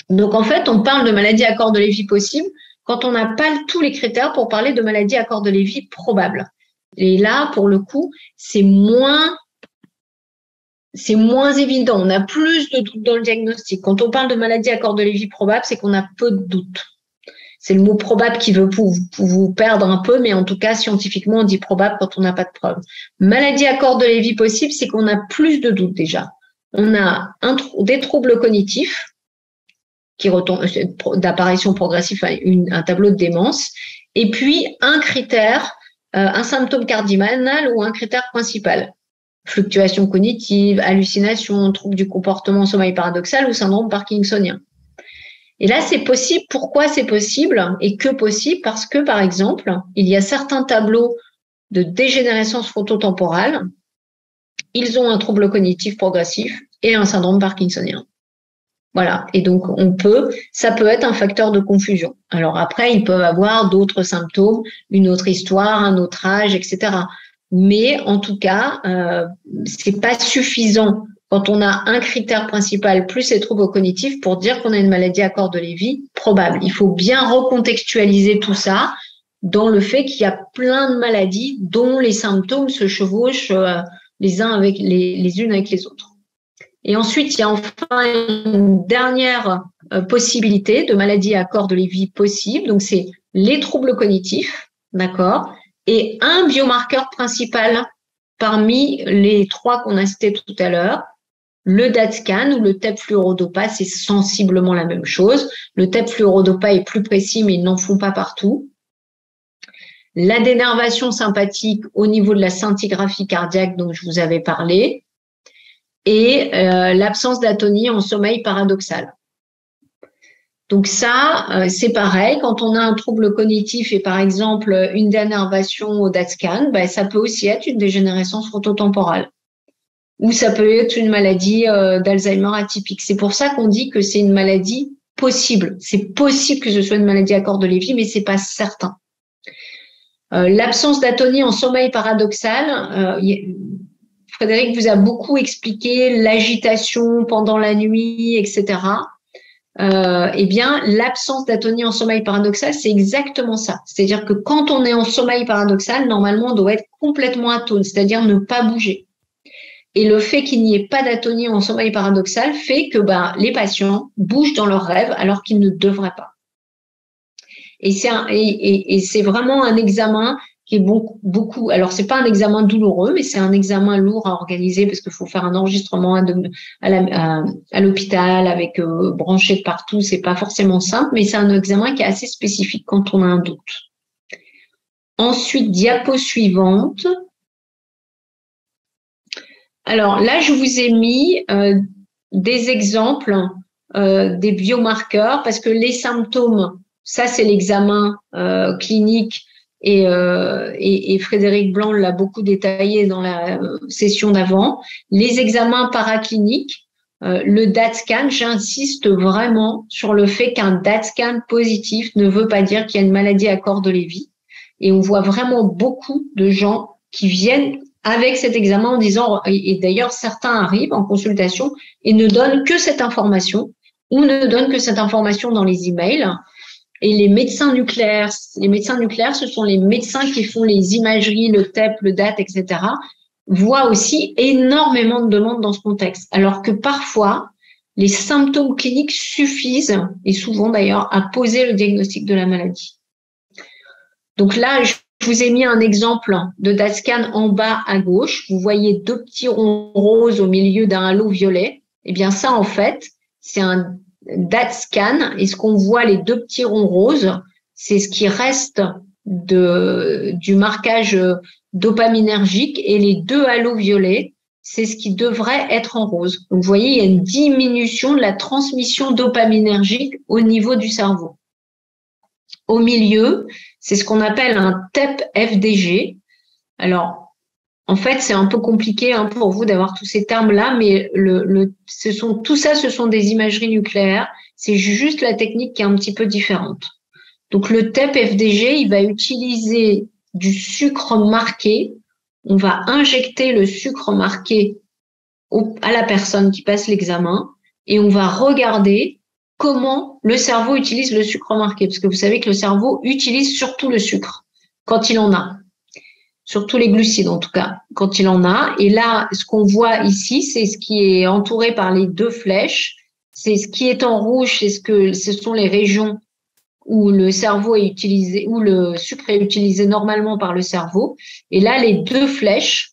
Donc, en fait, on parle de maladie à corps de Lévy possible quand on n'a pas tous les critères pour parler de maladie à corps de Lévy probable. Et là, pour le coup, c'est moins évident. On a plus de doutes dans le diagnostic. Quand on parle de maladie à corps de Lévy probable, c'est qu'on a peu de doutes. C'est le mot probable qui veut pour vous perdre un peu, mais en tout cas, scientifiquement, on dit probable quand on n'a pas de preuve. Maladie à corps de Lévy possible, c'est qu'on a plus de doutes déjà. On a des troubles cognitifs d'apparition progressive, un tableau de démence. Et puis, un critère, un symptôme cardinal ou un critère principal. Fluctuation cognitive, hallucination, trouble du comportement, sommeil paradoxal ou syndrome parkinsonien. Et là, c'est possible. Pourquoi c'est possible et que possible? Parce que, par exemple, il y a certains tableaux de dégénérescence frontotemporale, ils ont un trouble cognitif progressif et un syndrome parkinsonien. Voilà. Et donc, ça peut être un facteur de confusion. Alors après, ils peuvent avoir d'autres symptômes, une autre histoire, un autre âge, etc. Mais en tout cas, c'est pas suffisant quand on a un critère principal plus les troubles cognitifs pour dire qu'on a une maladie à corps de Lévy probable. Il faut bien recontextualiser tout ça dans le fait qu'il y a plein de maladies dont les symptômes se chevauchent les unes avec les autres. Et ensuite, il y a enfin une dernière possibilité de maladie à corps de Lévy possible. Donc, c'est les troubles cognitifs, d'accord, et un biomarqueur principal parmi les 3 qu'on a cités tout à l'heure. Le DaTscan ou le TEP fluorodopa, c'est sensiblement la même chose. Le TEP fluorodopa est plus précis, mais ils n'en font pas partout. La dénervation sympathique au niveau de la scintigraphie cardiaque dont je vous avais parlé. Et l'absence d'atonie en sommeil paradoxal. Donc ça, c'est pareil, quand on a un trouble cognitif et par exemple une dénervation au DaTscan, ça peut aussi être une dégénérescence frontotemporale. Ou ça peut être une maladie d'Alzheimer atypique. C'est pour ça qu'on dit que c'est une maladie possible. C'est possible que ce soit une maladie à corps de Lévy, mais c'est pas certain. L'absence d'atonie en sommeil paradoxal, Frédéric vous a beaucoup expliqué l'agitation pendant la nuit, etc. Eh bien, l'absence d'atonie en sommeil paradoxal, c'est exactement ça. C'est-à-dire que quand on est en sommeil paradoxal, normalement, on doit être complètement atone, c'est-à-dire ne pas bouger. Et le fait qu'il n'y ait pas d'atonie en sommeil paradoxal fait que les patients bougent dans leurs rêves alors qu'ils ne devraient pas. Et c'est vraiment un examen qui est beaucoup. Alors, c'est pas un examen douloureux, mais c'est un examen lourd à organiser parce qu'il faut faire un enregistrement à l'hôpital avec branché de partout. C'est pas forcément simple, mais c'est un examen qui est assez spécifique quand on a un doute. Ensuite, diapo suivante. Alors là, je vous ai mis des exemples des biomarqueurs parce que les symptômes, ça c'est l'examen clinique et Frédéric Blanc l'a beaucoup détaillé dans la session d'avant. Les examens paracliniques, le DaTscan, j'insiste vraiment sur le fait qu'un DaTscan positif ne veut pas dire qu'il y a une maladie à corps de Lévy. Et on voit vraiment beaucoup de gens qui viennent avec cet examen en disant, et d'ailleurs certains arrivent en consultation et ne donnent que cette information ou ne donnent que cette information dans les emails. Et les médecins nucléaires, ce sont les médecins qui font les imageries, le TEP, le DAT, etc., voient aussi énormément de demandes dans ce contexte. Alors que parfois, les symptômes cliniques suffisent, et souvent d'ailleurs, à poser le diagnostic de la maladie. Donc là, je vous ai mis un exemple de DaTscan en bas à gauche. Vous voyez 2 petits ronds roses au milieu d'un halo violet. Eh bien, ça, en fait, c'est un DaTscan. Et ce qu'on voit, les 2 petits ronds roses, c'est ce qui reste du marquage dopaminergique. Et les 2 halos violets, c'est ce qui devrait être en rose. Donc, vous voyez, il y a une diminution de la transmission dopaminergique au niveau du cerveau. Au milieu, c'est ce qu'on appelle un TEP-FDG. Alors, en fait, c'est un peu compliqué pour vous d'avoir tous ces termes-là, mais tout ça, ce sont des imageries nucléaires. C'est juste la technique qui est un petit peu différente. Donc, le TEP-FDG, il va utiliser du sucre marqué. On va injecter le sucre marqué à la personne qui passe l'examen et on va regarder comment le cerveau utilise le sucre marqué. Parce que vous savez que le cerveau utilise surtout le sucre quand il en a. Surtout les glucides, en tout cas, quand il en a. Et là, ce qu'on voit ici, c'est ce qui est entouré par les 2 flèches. C'est ce qui est en rouge, ce sont les régions où le cerveau est utilisé, où le sucre est utilisé normalement par le cerveau. Et là, les 2 flèches,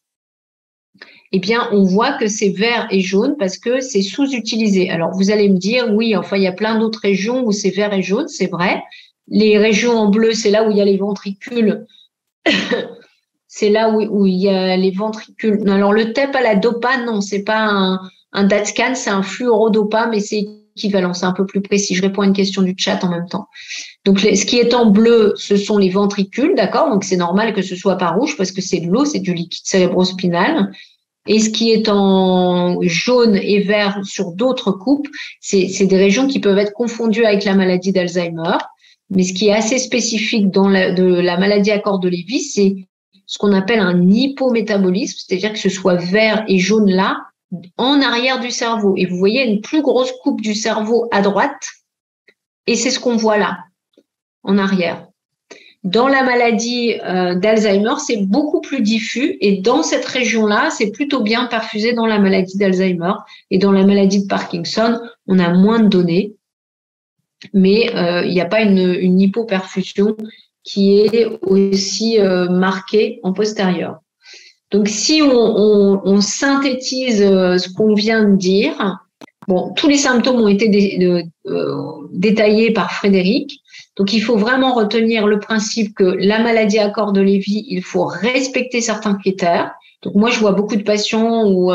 eh bien, on voit que c'est vert et jaune parce que c'est sous-utilisé. Alors, vous allez me dire, oui, enfin, il y a plein d'autres régions où c'est vert et jaune, c'est vrai. Les régions en bleu, c'est là où il y a les ventricules. C'est là où il y a les ventricules. Non, alors, le TEP à la dopa, non, c'est pas un DAT-scan, c'est un fluorodopa, mais c'est équivalent, c'est un peu plus précis. Je réponds à une question du chat en même temps. Donc, ce qui est en bleu, ce sont les ventricules, d'accord? Donc, c'est normal que ce soit pas rouge parce que c'est de l'eau, c'est du liquide cérébrospinal. Et ce qui est en jaune et vert sur d'autres coupes, c'est des régions qui peuvent être confondues avec la maladie d'Alzheimer. Mais ce qui est assez spécifique de la maladie à corps de Lévy, c'est ce qu'on appelle un hypométabolisme, c'est-à-dire que ce soit vert et jaune là, en arrière du cerveau. Et vous voyez une plus grosse coupe du cerveau à droite, et c'est ce qu'on voit là, en arrière. Dans la maladie d'Alzheimer, c'est beaucoup plus diffus et dans cette région-là, c'est plutôt bien perfusé dans la maladie d'Alzheimer. Et dans la maladie de Parkinson, on a moins de données, mais il n'y a pas une hypoperfusion qui est aussi marquée en postérieur. Donc, si on synthétise ce qu'on vient de dire, bon, tous les symptômes ont été détaillés par Frédéric. Donc, il faut vraiment retenir le principe que la maladie à corps de Lévy, il faut respecter certains critères. Donc, moi, je vois beaucoup de patients où,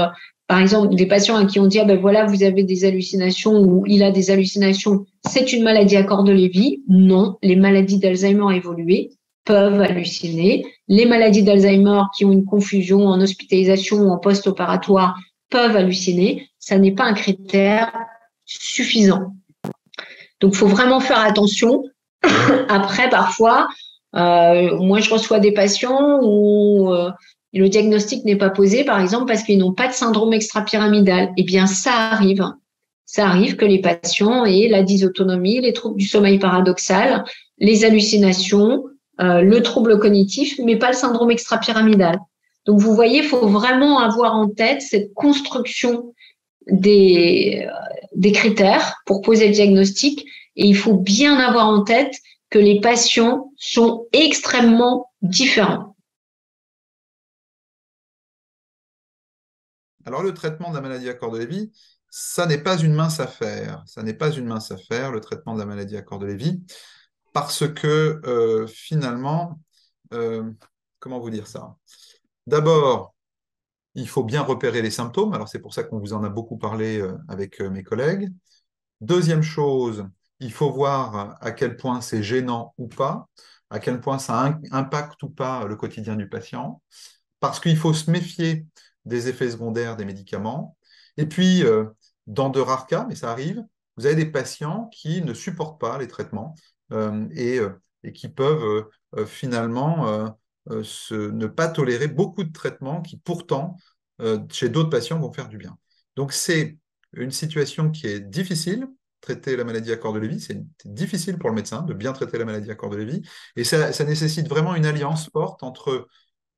par exemple, des patients à qui on dit, ah ben voilà, vous avez des hallucinations ou il a des hallucinations, c'est une maladie à corps de Lévy. Non, les maladies d'Alzheimer évoluées peuvent halluciner. Les maladies d'Alzheimer qui ont une confusion en hospitalisation ou en post-opératoire peuvent halluciner. Ça n'est pas un critère suffisant. Donc, il faut vraiment faire attention. Après, parfois, moi, je reçois des patients où le diagnostic n'est pas posé, par exemple, parce qu'ils n'ont pas de syndrome extrapyramidal. Eh bien, ça arrive. Ça arrive que les patients aient la dysautonomie, les troubles du sommeil paradoxal, les hallucinations, le trouble cognitif, mais pas le syndrome extrapyramidal. Donc, vous voyez, il faut vraiment avoir en tête cette construction des critères pour poser le diagnostic. Et il faut bien avoir en tête que les patients sont extrêmement différents. Alors, le traitement de la maladie à corps de Lévy, ça n'est pas une mince affaire. Ça n'est pas une mince affaire, le traitement de la maladie à corps de Lévy, parce que finalement, comment vous dire ça? D'abord, il faut bien repérer les symptômes. Alors, c'est pour ça qu'on vous en a beaucoup parlé avec mes collègues. Deuxième chose, il faut voir à quel point c'est gênant ou pas, à quel point ça impacte ou pas le quotidien du patient, parce qu'il faut se méfier des effets secondaires des médicaments. Et puis, dans de rares cas, mais ça arrive, vous avez des patients qui ne supportent pas les traitements et qui peuvent finalement ne pas tolérer beaucoup de traitements qui pourtant, chez d'autres patients, vont faire du bien. Donc, c'est une situation qui est difficile. Traiter la maladie à corps de Lévy, c'est difficile pour le médecin de bien traiter la maladie à corps de Lévy. Et ça nécessite vraiment une alliance forte entre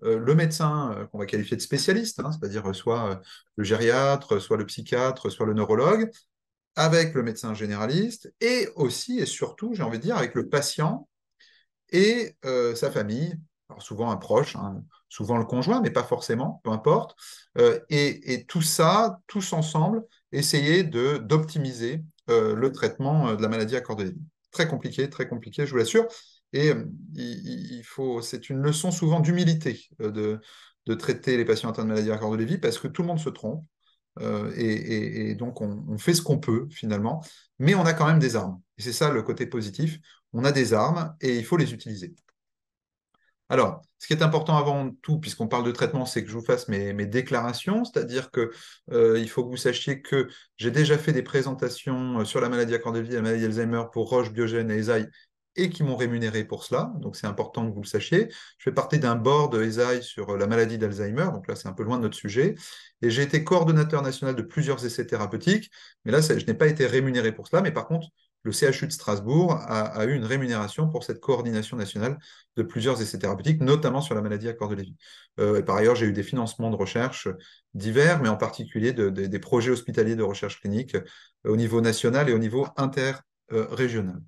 le médecin qu'on va qualifier de spécialiste, hein, c'est-à-dire soit le gériatre, soit le psychiatre, soit le neurologue, avec le médecin généraliste, et aussi et surtout, j'ai envie de dire, avec le patient et sa famille, alors souvent un proche, hein, souvent le conjoint, mais pas forcément, peu importe. Et tout ça, tous ensemble, essayer d'optimiser le traitement de la maladie à corps de Lévy. Très compliqué, je vous l'assure. Et c'est une leçon souvent d'humilité de traiter les patients atteints de maladie à corps de Lévy parce que tout le monde se trompe. Et donc, on fait ce qu'on peut finalement, mais on a quand même des armes. Et c'est ça le côté positif. On a des armes et il faut les utiliser. Alors, ce qui est important avant tout, puisqu'on parle de traitement, c'est que je vous fasse mes déclarations, c'est-à-dire que il faut que vous sachiez que j'ai déjà fait des présentations sur la maladie à corps de Lévy et la maladie d'Alzheimer pour Roche, Biogen et Eisai et qui m'ont rémunéré pour cela. Donc, c'est important que vous le sachiez. Je fais partie d'un board Eisai sur la maladie d'Alzheimer. Donc là, c'est un peu loin de notre sujet. Et j'ai été coordonnateur national de plusieurs essais thérapeutiques. Mais là, je n'ai pas été rémunéré pour cela. Mais par contre, le CHU de Strasbourg a eu une rémunération pour cette coordination nationale de plusieurs essais thérapeutiques, notamment sur la maladie à corps de Lévy. Et par ailleurs, j'ai eu des financements de recherche divers, mais en particulier des projets hospitaliers de recherche clinique au niveau national et au niveau interrégional.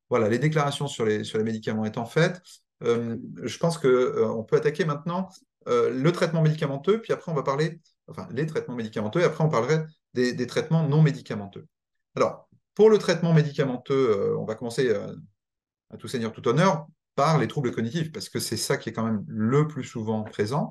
Voilà, les déclarations sur les médicaments étant faites, je pense qu'on peut attaquer maintenant le traitement médicamenteux, puis après on va parler enfin les traitements médicamenteux, et après on parlerait des traitements non médicamenteux. Alors, pour le traitement médicamenteux, on va commencer à tout seigneur, tout honneur par les troubles cognitifs, parce que c'est ça qui est quand même le plus souvent présent.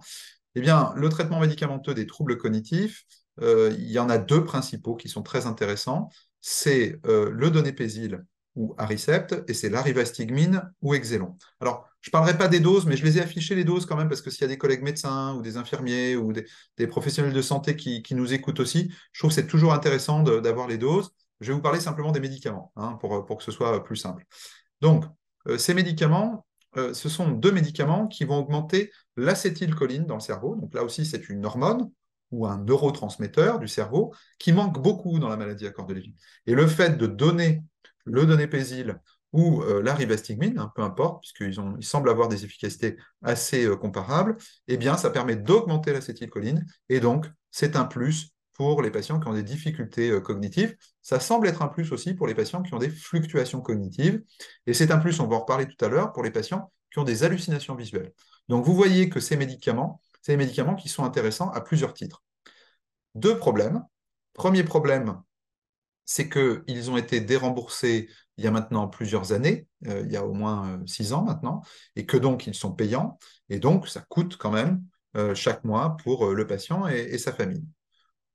Eh bien, le traitement médicamenteux des troubles cognitifs, il y en a deux principaux qui sont très intéressants. C'est le donépézil ou Aricept, et c'est l'arivastigmine ou Exelon. Alors, je ne parlerai pas des doses, mais je les ai affichées les doses quand même, parce que s'il y a des collègues médecins ou des infirmiers ou des professionnels de santé qui nous écoutent aussi, je trouve que c'est toujours intéressant d'avoir les doses. Je vais vous parler simplement des médicaments, hein, pour que ce soit plus simple. Donc, ces médicaments, ce sont deux médicaments qui vont augmenter l'acétylcholine dans le cerveau. Donc là aussi, c'est une hormone ou un neurotransmetteur du cerveau qui manque beaucoup dans la maladie à corps de Lévy. Et le fait de donner le donépézil ou l'arivastigmine, hein, peu importe, puisqu'ils semblent avoir des efficacités assez comparables, eh bien, ça permet d'augmenter l'acétylcholine et donc c'est un plus pour les patients qui ont des difficultés cognitives. Ça semble être un plus aussi pour les patients qui ont des fluctuations cognitives. Et c'est un plus, on va en reparler tout à l'heure, pour les patients qui ont des hallucinations visuelles. Donc vous voyez que ces médicaments, c'est des médicaments qui sont intéressants à plusieurs titres. Deux problèmes. Premier problème, c'est qu'ils ont été déremboursés il y a maintenant plusieurs années, il y a au moins 6 ans maintenant, et que donc ils sont payants, et donc ça coûte quand même chaque mois pour le patient et sa famille.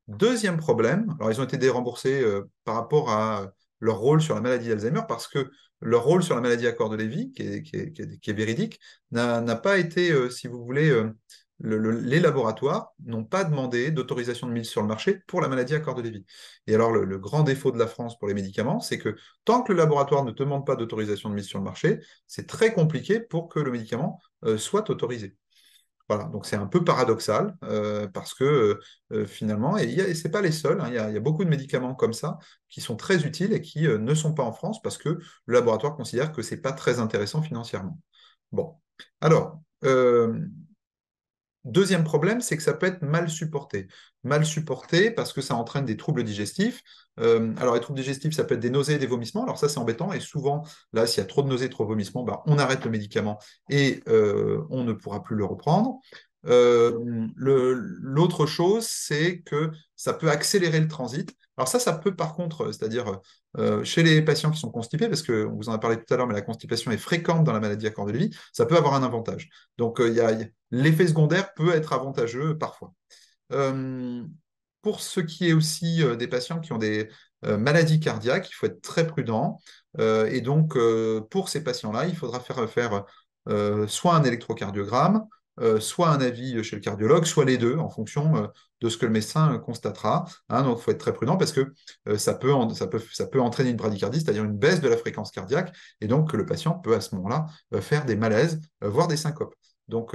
Deuxième problème, alors ils ont été déremboursés par rapport à leur rôle sur la maladie d'Alzheimer, parce que leur rôle sur la maladie à corps de Lévy, qui est véridique, n'a pas été, si vous voulez, les laboratoires n'ont pas demandé d'autorisation de mise sur le marché pour la maladie à corps de Lévy. Et alors le grand défaut de la France pour les médicaments, c'est que tant que le laboratoire ne demande pas d'autorisation de mise sur le marché, c'est très compliqué pour que le médicament soit autorisé. Voilà, donc c'est un peu paradoxal parce que finalement, et ce n'est pas les seuls, hein, il y a beaucoup de médicaments comme ça qui sont très utiles et qui ne sont pas en France parce que le laboratoire considère que ce n'est pas très intéressant financièrement. Bon, alors, deuxième problème, c'est que ça peut être mal supporté. Mal supporté parce que ça entraîne des troubles digestifs. Alors, les troubles digestifs, ça peut être des nausées et des vomissements. Alors, ça, c'est embêtant. Et souvent, là, s'il y a trop de nausées, trop de vomissements, ben, on arrête le médicament et on ne pourra plus le reprendre. L'autre chose, c'est que ça peut accélérer le transit. Alors ça peut par contre, c'est-à-dire chez les patients qui sont constipés, parce qu'on vous en a parlé tout à l'heure, mais la constipation est fréquente dans la maladie à corps de Lévy, ça peut avoir un avantage. Donc l'effet secondaire peut être avantageux parfois. Euh, pour ce qui est aussi des patients qui ont des maladies cardiaques, il faut être très prudent. Et donc, pour ces patients-là, il faudra faire soit un électrocardiogramme, soit un avis chez le cardiologue, soit les deux, en fonction de ce que le médecin constatera. Hein, donc, il faut être très prudent parce que ça peut entraîner une bradycardie, c'est-à-dire une baisse de la fréquence cardiaque, et donc que le patient peut à ce moment-là faire des malaises, voire des syncopes. Donc,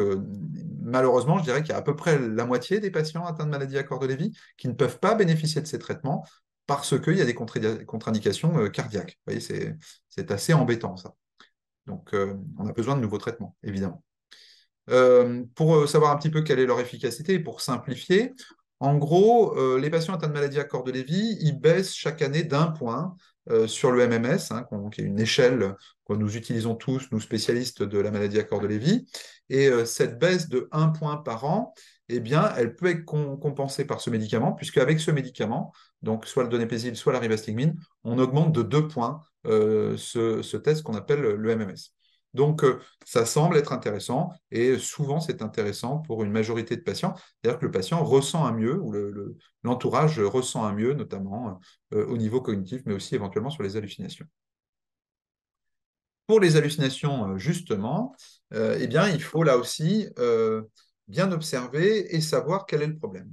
malheureusement, je dirais qu'il y a à peu près la moitié des patients atteints de maladie à corps de Lévy qui ne peuvent pas bénéficier de ces traitements parce qu'il y a des contre-indications cardiaques. Vous voyez, c'est assez embêtant, ça. Donc, on a besoin de nouveaux traitements, évidemment. Pour savoir un petit peu quelle est leur efficacité, pour simplifier, en gros, les patients atteints de maladie à corps de Lévy, ils baissent chaque année d'un point sur le MMS, hein, qui est une échelle que nous utilisons tous, nous spécialistes de la maladie à corps de Lévy. Et cette baisse de 1 point par an, eh bien, elle peut être compensée par ce médicament, puisque avec ce médicament, donc soit le donépézil, soit la rivastigmine, on augmente de 2 points ce test qu'on appelle le MMS. Donc, ça semble être intéressant et souvent, c'est intéressant pour une majorité de patients. C'est-à-dire que le patient ressent un mieux ou l'entourage ressent un mieux, notamment au niveau cognitif, mais aussi éventuellement sur les hallucinations. Pour les hallucinations, justement, eh bien, il faut là aussi bien observer et savoir quel est le problème.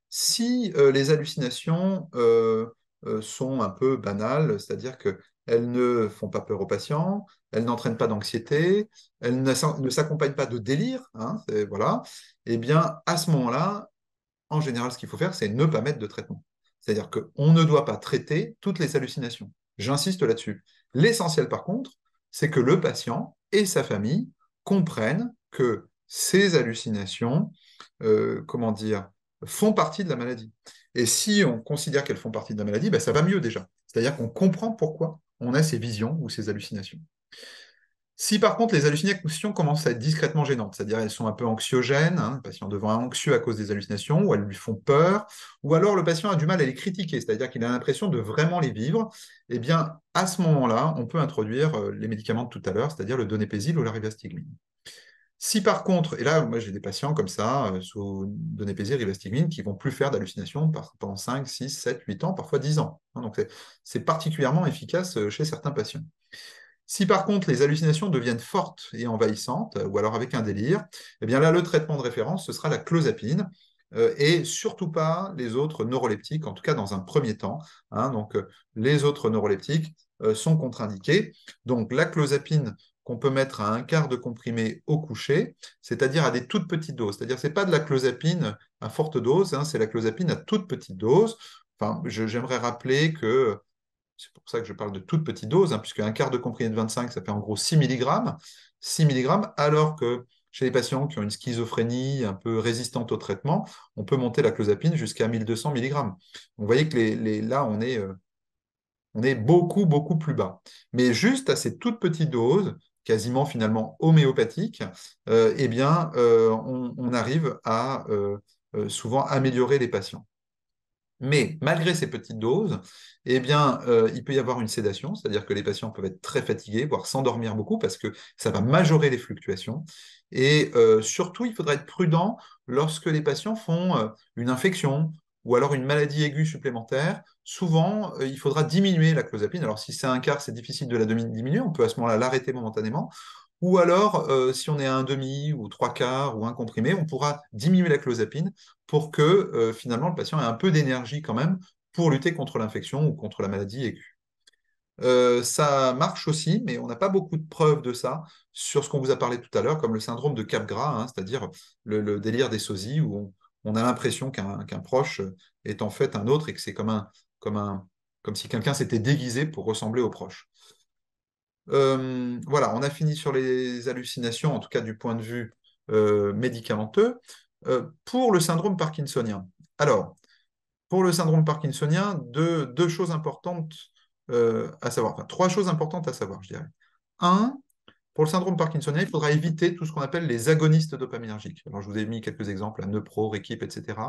Si les hallucinations sont un peu banales, c'est-à-dire qu'elles ne font pas peur aux patients, elles n'entraînent pas d'anxiété, elles ne s'accompagnent pas de délire, hein, voilà, eh bien, à ce moment-là, en général, ce qu'il faut faire, c'est ne pas mettre de traitement. C'est-à-dire qu'on ne doit pas traiter toutes les hallucinations. J'insiste là-dessus. L'essentiel, par contre, c'est que le patient et sa famille comprennent que ces hallucinations, comment dire, font partie de la maladie. Et si on considère qu'elles font partie de la maladie, ben, ça va mieux déjà. C'est-à-dire qu'on comprend pourquoi on a ces visions ou ces hallucinations. Si par contre les hallucinations commencent à être discrètement gênantes, c'est-à-dire elles sont un peu anxiogènes, hein, le patient devient anxieux à cause des hallucinations, ou elles lui font peur, ou alors le patient a du mal à les critiquer, c'est-à-dire qu'il a l'impression de vraiment les vivre, eh bien à ce moment-là, on peut introduire les médicaments de tout à l'heure, c'est-à-dire le donépézil ou la rivastigmine. Si par contre, et là, moi j'ai des patients comme ça, sous donépézil, rivastigmine, qui vont plus faire d'hallucinations pendant 5, 6, 7, 8 ans, parfois 10 ans. Hein, donc c'est particulièrement efficace chez certains patients. Si par contre les hallucinations deviennent fortes et envahissantes, ou alors avec un délire, eh bien là, le traitement de référence, ce sera la clozapine, et surtout pas les autres neuroleptiques, en tout cas dans un premier temps. Hein, donc les autres neuroleptiques sont contre-indiqués. Donc la clozapine qu'on peut mettre à 1/4 de comprimé au coucher, c'est-à-dire à des toutes petites doses. C'est-à-dire que ce n'est pas de la clozapine à forte dose, hein, c'est la clozapine à toute petite dose. Enfin, j'aimerais rappeler que c'est pour ça que je parle de toute petite dose, hein, puisque 1/4 de comprimé de 25, ça fait en gros 6 mg. 6 mg, alors que chez les patients qui ont une schizophrénie un peu résistante au traitement, on peut monter la clozapine jusqu'à 1200 mg. Donc, vous voyez que là, on est beaucoup, beaucoup plus bas. Mais juste à ces toutes petites doses, quasiment finalement homéopathiques, eh bien, on arrive à souvent améliorer les patients. Mais malgré ces petites doses, eh bien, il peut y avoir une sédation, c'est-à-dire que les patients peuvent être très fatigués, voire s'endormir beaucoup, parce que ça va majorer les fluctuations. Et surtout, il faudra être prudent lorsque les patients font une infection ou alors une maladie aiguë supplémentaire. Souvent, il faudra diminuer la clozapine. Alors, si c'est 1/4, c'est difficile de la diminuer, on peut à ce moment-là l'arrêter momentanément. Ou alors, si on est à 1/2 ou 3/4 ou un comprimé, on pourra diminuer la clozapine pour que finalement le patient ait un peu d'énergie quand même pour lutter contre l'infection ou contre la maladie aiguë. Ça marche aussi, mais on n'a pas beaucoup de preuves de ça sur ce qu'on vous a parlé tout à l'heure, comme le syndrome de Capgras, hein, c'est-à-dire le délire des sosies, où on a l'impression qu'un proche est en fait un autre et que c'est comme si quelqu'un s'était déguisé pour ressembler au proche. Voilà, on a fini sur les hallucinations, en tout cas du point de vue médicamenteux. Pour le syndrome parkinsonien. Alors, pour le syndrome parkinsonien, deux choses importantes à savoir, enfin 3 choses importantes à savoir, je dirais. Un, pour le syndrome parkinsonien, il faudra éviter tout ce qu'on appelle les agonistes dopaminergiques. Alors, je vous ai mis quelques exemples, la Neupro, Rékip, etc.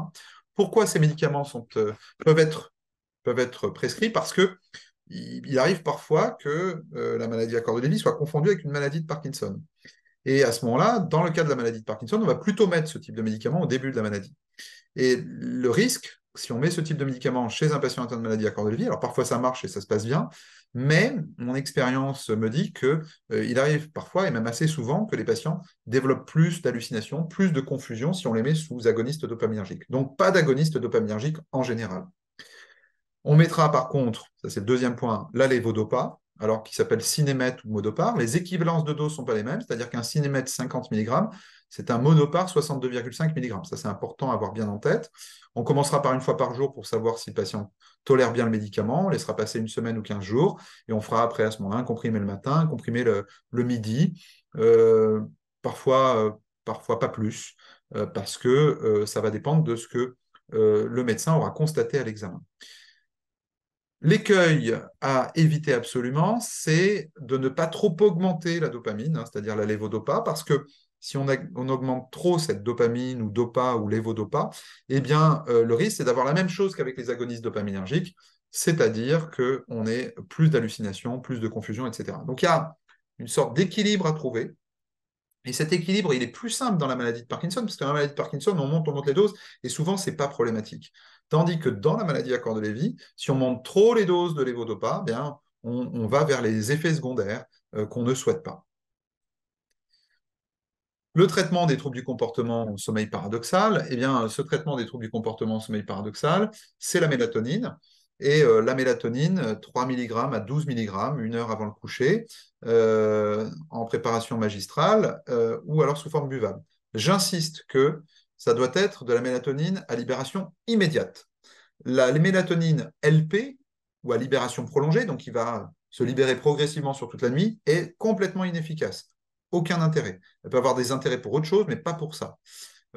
Pourquoi ces médicaments peuvent être prescrits? Parce que il arrive parfois que la maladie à corps de Lévy soit confondue avec une maladie de Parkinson. Et à ce moment-là, dans le cas de la maladie de Parkinson, on va plutôt mettre ce type de médicament au début de la maladie. Et le risque, si on met ce type de médicament chez un patient atteint de maladie à corps de Lévy, alors parfois ça marche et ça se passe bien, mais mon expérience me dit qu'il arrive parfois, et même assez souvent, que les patients développent plus d'hallucinations, plus de confusion si on les met sous agonistes dopaminergiques. Donc pas d'agonistes dopaminergiques en général. On mettra par contre, ça c'est le deuxième point, la lévodopa, alors qui s'appelle Sinemet ou Modopar. Les équivalences de doses ne sont pas les mêmes, c'est-à-dire qu'un Sinemet 50 mg, c'est un Modopar 62,5 mg. Ça c'est important à avoir bien en tête. On commencera par 1 fois par jour pour savoir si le patient tolère bien le médicament, on laissera passer 1 semaine ou 15 jours, et on fera après à ce moment-là un comprimé le matin, un comprimé le midi, parfois pas plus, parce que ça va dépendre de ce que le médecin aura constaté à l'examen. L'écueil à éviter absolument, c'est de ne pas trop augmenter la dopamine, hein, c'est-à-dire la lévodopa, parce que si on augmente trop cette dopamine ou dopa ou lévodopa, eh bien, le risque, c'est d'avoir la même chose qu'avec les agonistes dopaminergiques, c'est-à-dire qu'on ait plus d'hallucinations, plus de confusion, etc. Donc, il y a une sorte d'équilibre à trouver. Et cet équilibre, il est plus simple dans la maladie de Parkinson, parce que dans la maladie de Parkinson, on monte les doses, et souvent, ce n'est pas problématique. Tandis que dans la maladie à corps de Lévy, si on monte trop les doses de lévodopa, bien, on va vers les effets secondaires qu'on ne souhaite pas. Le traitement des troubles du comportement au sommeil paradoxal, eh bien, ce traitement des troubles du comportement au sommeil paradoxal, c'est la mélatonine. Et la mélatonine, 3 mg à 12 mg, 1 heure avant le coucher, en préparation magistrale, ou alors sous forme buvable. J'insiste que ça doit être de la mélatonine à libération immédiate. La mélatonine LP, ou à libération prolongée, donc qui va se libérer progressivement sur toute la nuit, est complètement inefficace. Aucun intérêt. Elle peut avoir des intérêts pour autre chose, mais pas pour ça.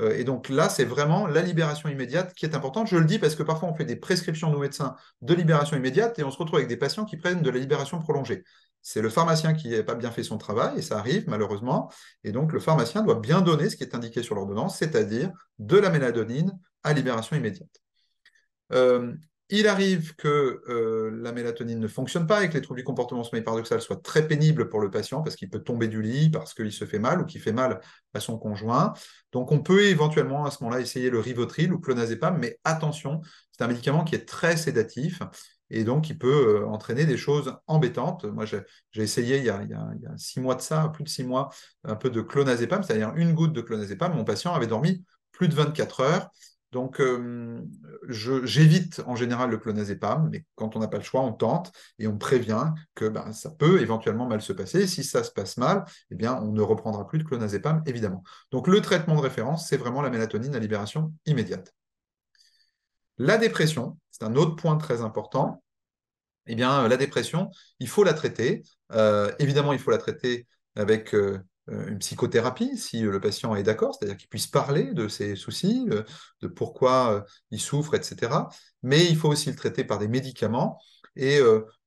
Et donc là, c'est vraiment la libération immédiate qui est importante. Je le dis parce que parfois, on fait des prescriptions, nous médecins, de libération immédiate et on se retrouve avec des patients qui prennent de la libération prolongée. c'est le pharmacien qui n'a pas bien fait son travail, et ça arrive malheureusement, et donc le pharmacien doit bien donner ce qui est indiqué sur l'ordonnance, c'est-à-dire de la mélatonine à libération immédiate. Il arrive que la mélatonine ne fonctionne pas et que les troubles du comportement sommeil paradoxal soient très pénibles pour le patient parce qu'il peut tomber du lit, parce qu'il se fait mal ou qu'il fait mal à son conjoint. Donc on peut éventuellement à ce moment-là essayer le Rivotril ou clonazepam, mais attention, c'est un médicament qui est très sédatif et donc qui peut entraîner des choses embêtantes. Moi, j'ai essayé il y a 6 mois de ça, plus de 6 mois, un peu de clonazepam, c'est-à-dire une goutte de clonazepam. Mon patient avait dormi plus de 24 heures. Donc, j'évite en général le clonazepam, mais quand on n'a pas le choix, on tente et on prévient que ça peut éventuellement mal se passer. Si ça se passe mal, eh bien, on ne reprendra plus de clonazepam, évidemment. Donc, le traitement de référence, c'est vraiment la mélatonine à libération immédiate. La dépression, c'est un autre point très important. Eh bien, la dépression, il faut la traiter. Évidemment, il faut la traiter avec une psychothérapie, si le patient est d'accord, c'est-à-dire qu'il puisse parler de ses soucis, de pourquoi il souffre, etc. Mais il faut aussi le traiter par des médicaments. Et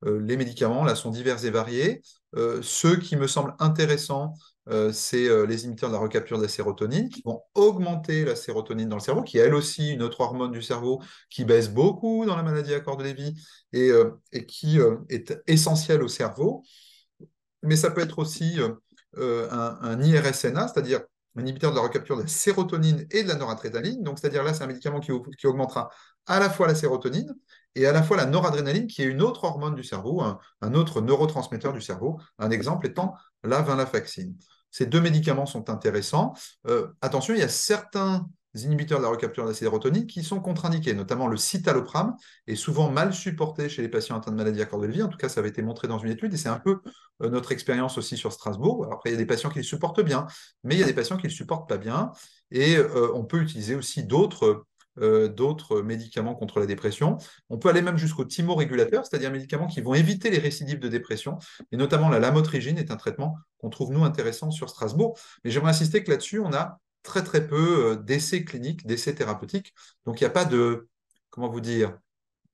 les médicaments, là, sont divers et variés. Ceux qui me semblent intéressants, c'est les inhibiteurs de la recapture de la sérotonine, qui vont augmenter la sérotonine dans le cerveau, qui est elle aussi une autre hormone du cerveau qui baisse beaucoup dans la maladie à corps de Lévy et qui est essentielle au cerveau. Mais ça peut être aussi un IRSNA, c'est-à-dire un inhibiteur de la recapture de la sérotonine et de la noradrénaline. Donc, c'est-à-dire là, c'est un médicament qui augmentera à la fois la sérotonine et à la fois la noradrénaline, qui est une autre hormone du cerveau, un autre neurotransmetteur du cerveau. Un exemple étant la venlafaxine. Ces deux médicaments sont intéressants. Attention, il y a certains inhibiteurs de la recapture de la sérotonine qui sont contre-indiqués, notamment le citalopram est souvent mal supporté chez les patients atteints de maladie à corps de Lévy. En tout cas, ça avait été montré dans une étude et c'est un peu notre expérience aussi sur Strasbourg. Alors, après, il y a des patients qui le supportent bien, mais il y a des patients qui ne le supportent pas bien et on peut utiliser aussi d'autres médicaments contre la dépression. On peut aller même jusqu'au thymorégulateur, c'est-à-dire médicaments qui vont éviter les récidives de dépression, et notamment la lamotrigine est un traitement qu'on trouve, nous, intéressant sur Strasbourg. Mais j'aimerais insister que là-dessus, on a très, très peu d'essais cliniques, d'essais thérapeutiques. Donc, il n'y a pas de, comment vous dire,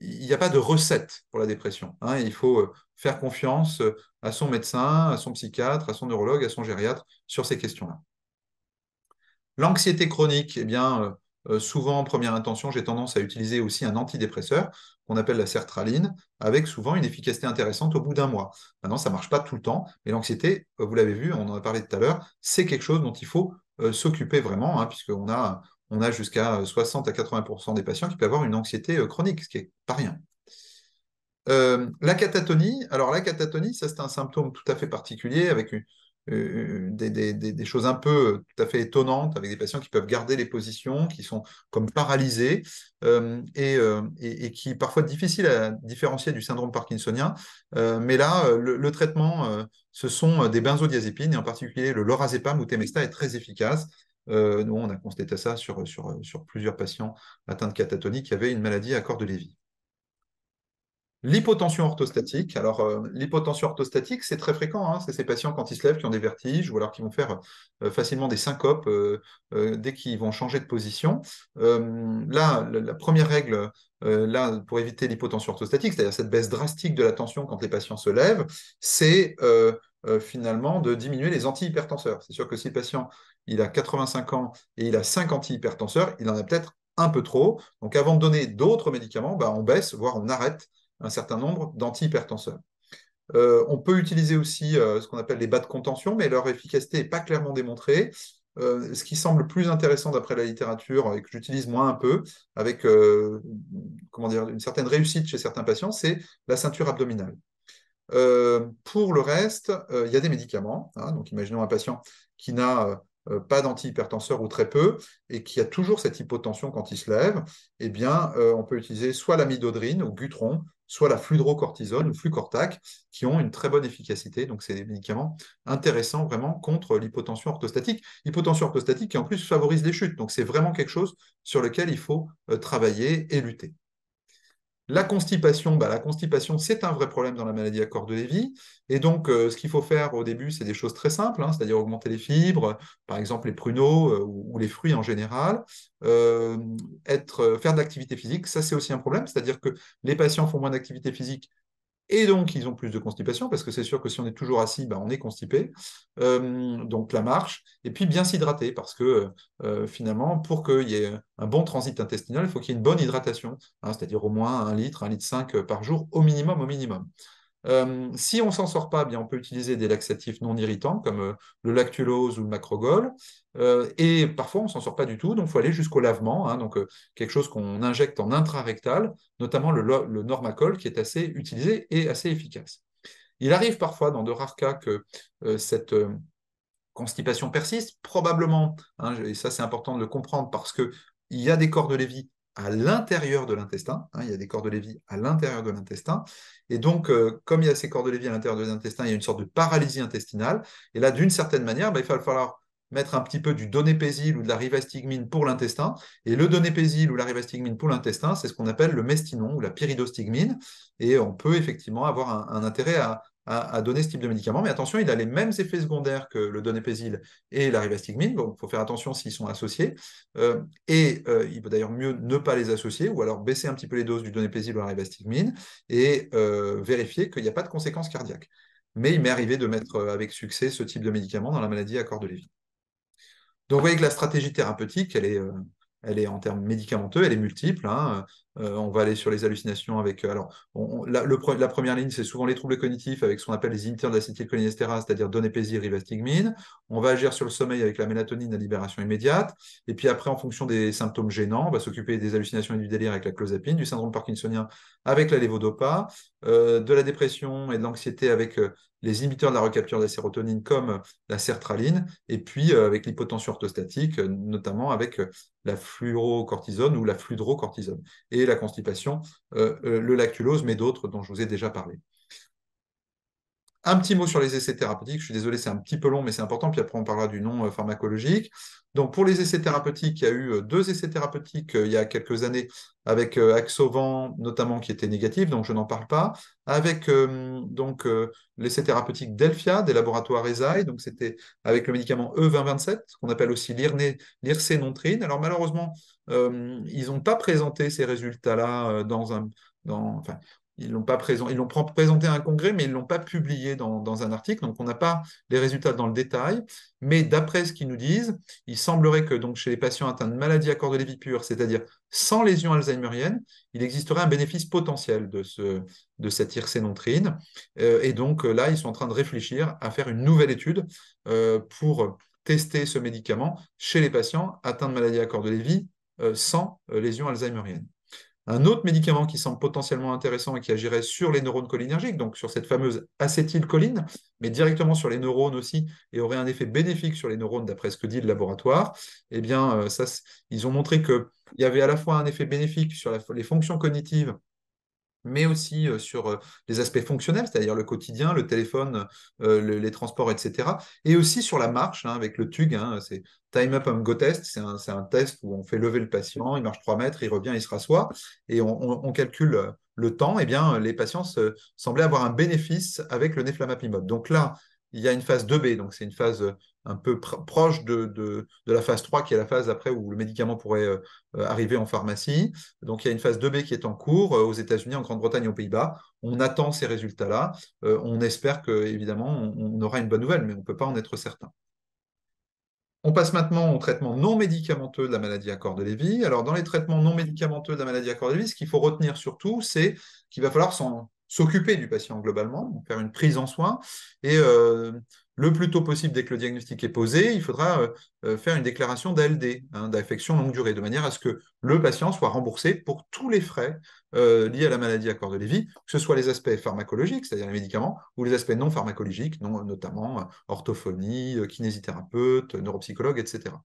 il n'y a pas de recette pour la dépression. Hein. Il faut faire confiance à son médecin, à son psychiatre, à son neurologue, à son gériatre sur ces questions-là. L'anxiété chronique, eh bien, souvent, en première intention, j'ai tendance à utiliser aussi un antidépresseur qu'on appelle la sertraline, avec souvent une efficacité intéressante au bout d'un mois. Maintenant, ça ne marche pas tout le temps, mais l'anxiété, vous l'avez vu, on en a parlé tout à l'heure, c'est quelque chose dont il faut s'occuper vraiment, hein, puisqu'on a jusqu'à 60 à 80% des patients qui peuvent avoir une anxiété chronique, ce qui n'est pas rien. La catatonie, alors la catatonie, ça c'est un symptôme tout à fait particulier avec des choses un peu tout à fait étonnantes, avec des patients qui peuvent garder les positions, qui sont comme paralysés et qui parfois difficile à différencier du syndrome parkinsonien. Mais là, le traitement, ce sont des benzodiazépines et en particulier le lorazépam ou Temesta est très efficace. Nous, on a constaté ça sur plusieurs patients atteints de catatonie qui avaient une maladie à corps de Lévy. L'hypotension orthostatique. Alors, l'hypotension orthostatique, c'est très fréquent. Hein. C'est ces patients, quand ils se lèvent, qui ont des vertiges ou alors qui vont faire facilement des syncopes dès qu'ils vont changer de position. Là, la première règle là, pour éviter l'hypotension orthostatique, c'est-à-dire cette baisse drastique de la tension quand les patients se lèvent, c'est finalement de diminuer les antihypertenseurs. C'est sûr que si le patient il a 85 ans et il a 5 antihypertenseurs, il en a peut-être un peu trop. Donc, avant de donner d'autres médicaments, on baisse, voire on arrête un certain nombre d'antihypertenseurs. On peut utiliser aussi ce qu'on appelle les bas de contention, mais leur efficacité n'est pas clairement démontrée. Ce qui semble plus intéressant d'après la littérature et que j'utilise moins un peu, avec comment dire, une certaine réussite chez certains patients, c'est la ceinture abdominale. Pour le reste, il y a des médicaments. Hein, donc, imaginons un patient qui n'a pas d'antihypertenseur ou très peu, et qui a toujours cette hypotension quand il se lève, eh bien, on peut utiliser soit l'amidodrine ou Gutron, soit la fludrocortisone ou Flucortac, qui ont une très bonne efficacité. Donc, c'est des médicaments intéressants vraiment contre l'hypotension orthostatique. Hypotension orthostatique qui en plus favorise les chutes. Donc, c'est vraiment quelque chose sur lequel il faut travailler et lutter. La constipation, c'est un vrai problème dans la maladie à corps de Lévy. Et donc, ce qu'il faut faire au début, c'est des choses très simples, hein, c'est-à-dire augmenter les fibres, par exemple les pruneaux ou les fruits en général. Faire de l'activité physique, ça c'est aussi un problème, c'est-à-dire que les patients font moins d'activité physique Et donc, ils ont plus de constipation, parce que c'est sûr que si on est toujours assis, on est constipé. Donc, la marche. Et puis, bien s'hydrater, parce que finalement, pour qu'il y ait un bon transit intestinal, il faut qu'il y ait une bonne hydratation, hein, c'est-à-dire au moins 1 litre 5 par jour, au minimum, au minimum. Si on s'en sort pas, bien, on peut utiliser des laxatifs non irritants comme le lactulose ou le macrogol. Et parfois, on s'en sort pas du tout, donc il faut aller jusqu'au lavement, hein, donc quelque chose qu'on injecte en intrarectal, notamment le Normacol, qui est assez utilisé et assez efficace. Il arrive parfois, dans de rares cas, que cette constipation persiste, probablement, hein, et ça c'est important de le comprendre parce qu'il y a des corps de Lévy à l'intérieur de l'intestin, hein, il y a des corps de Lévy à l'intérieur de l'intestin, et donc comme il y a ces corps de Lévy à l'intérieur de l'intestin, il y a une sorte de paralysie intestinale, et là d'une certaine manière, il va falloir mettre un petit peu du donépésil ou de la rivastigmine pour l'intestin, et le donépésil ou la rivastigmine pour l'intestin, c'est ce qu'on appelle le mestinon ou la pyridostigmine, et on peut effectivement avoir un intérêt à donner ce type de médicament. Mais attention, il a les mêmes effets secondaires que le donépésil et la rivastigmine, donc il faut faire attention s'ils sont associés. Il vaut d'ailleurs mieux ne pas les associer, ou alors baisser un petit peu les doses du donépésil ou de la rivastigmine, et vérifier qu'il n'y a pas de conséquences cardiaques. Mais il m'est arrivé de mettre avec succès ce type de médicament dans la maladie à corps de Lévy. Donc vous voyez que la stratégie thérapeutique, elle est en termes médicamenteux, elle est multiple, hein. On va aller sur les hallucinations avec. Alors, la première ligne, c'est souvent les troubles cognitifs avec ce qu'on appelle les inhibiteurs de l'acétylcholinesterase, c'est-à-dire donépésil, rivastigmine. On va agir sur le sommeil avec la mélatonine à libération immédiate. Et puis après, en fonction des symptômes gênants, on va s'occuper des hallucinations et du délire avec la clozapine, du syndrome parkinsonien avec la lévodopa, de la dépression et de l'anxiété avec les inhibiteurs de la recapture de la sérotonine comme la sertraline, et puis avec l'hypotension orthostatique, notamment avec la fluorocortisone ou la fludrocortisone, et la constipation, le lactulose, mais d'autres dont je vous ai déjà parlé. Un petit mot sur les essais thérapeutiques. Je suis désolé, c'est un petit peu long, mais c'est important. Puis après, on parlera du nom pharmacologique. Donc, pour les essais thérapeutiques, il y a eu 2 essais thérapeutiques il y a quelques années avec Axovan, notamment, qui était négatif, donc je n'en parle pas. Avec l'essai thérapeutique Delphia, des laboratoires Eisai, donc c'était avec le médicament E2027, qu'on appelle aussi l'irsénontrine. Alors, malheureusement, ils n'ont pas présenté ces résultats-là enfin, ils l'ont pas ils l'ont présenté à un congrès, mais ils ne l'ont pas publié dans un article. Donc, on n'a pas les résultats dans le détail. Mais d'après ce qu'ils nous disent, il semblerait que donc, chez les patients atteints de maladie à corps de Lévy pure, c'est-à-dire sans lésion alzheimerienne, il existerait un bénéfice potentiel de cette hirsénontrine. Et donc là, ils sont en train de réfléchir à faire une nouvelle étude pour tester ce médicament chez les patients atteints de maladie à corps de Lévy sans lésion alzheimerienne. Un autre médicament qui semble potentiellement intéressant et qui agirait sur les neurones cholinergiques, donc sur cette fameuse acétylcholine, mais directement sur les neurones aussi, et aurait un effet bénéfique sur les neurones d'après ce que dit le laboratoire, eh bien, ils ont montré qu'il y avait à la fois un effet bénéfique sur les fonctions cognitives, mais aussi sur les aspects fonctionnels, c'est-à-dire le quotidien, le téléphone, les transports, etc. Et aussi sur la marche, hein, avec le TUG, hein, c'est Time Up and Go Test, c'est un test où on fait lever le patient, il marche 3 mètres, il revient, il se rassoit, et on calcule le temps. Eh bien, les patients semblaient avoir un bénéfice avec le neflamapimod. Donc là, il y a une phase 2B, donc c'est une phase un peu proche de la phase 3, qui est la phase après où le médicament pourrait arriver en pharmacie. Donc il y a une phase 2B qui est en cours aux États-Unis, en Grande-Bretagne et aux Pays-Bas. On attend ces résultats-là. On espère qu'évidemment, on aura une bonne nouvelle, mais on ne peut pas en être certain. On passe maintenant au traitement non médicamenteux de la maladie à corps de Lévy. Alors, dans les traitements non médicamenteux de la maladie à corps de Lévy, ce qu'il faut retenir surtout, c'est qu'il va falloir s'occuper du patient globalement, faire une prise en soin. Et le plus tôt possible, dès que le diagnostic est posé, il faudra faire une déclaration d'ALD, hein, d'affection longue durée, de manière à ce que le patient soit remboursé pour tous les frais liés à la maladie à corps de Lévy, que ce soit les aspects pharmacologiques, c'est-à-dire les médicaments, ou les aspects non pharmacologiques, notamment orthophonie, kinésithérapeute, neuropsychologue, etc.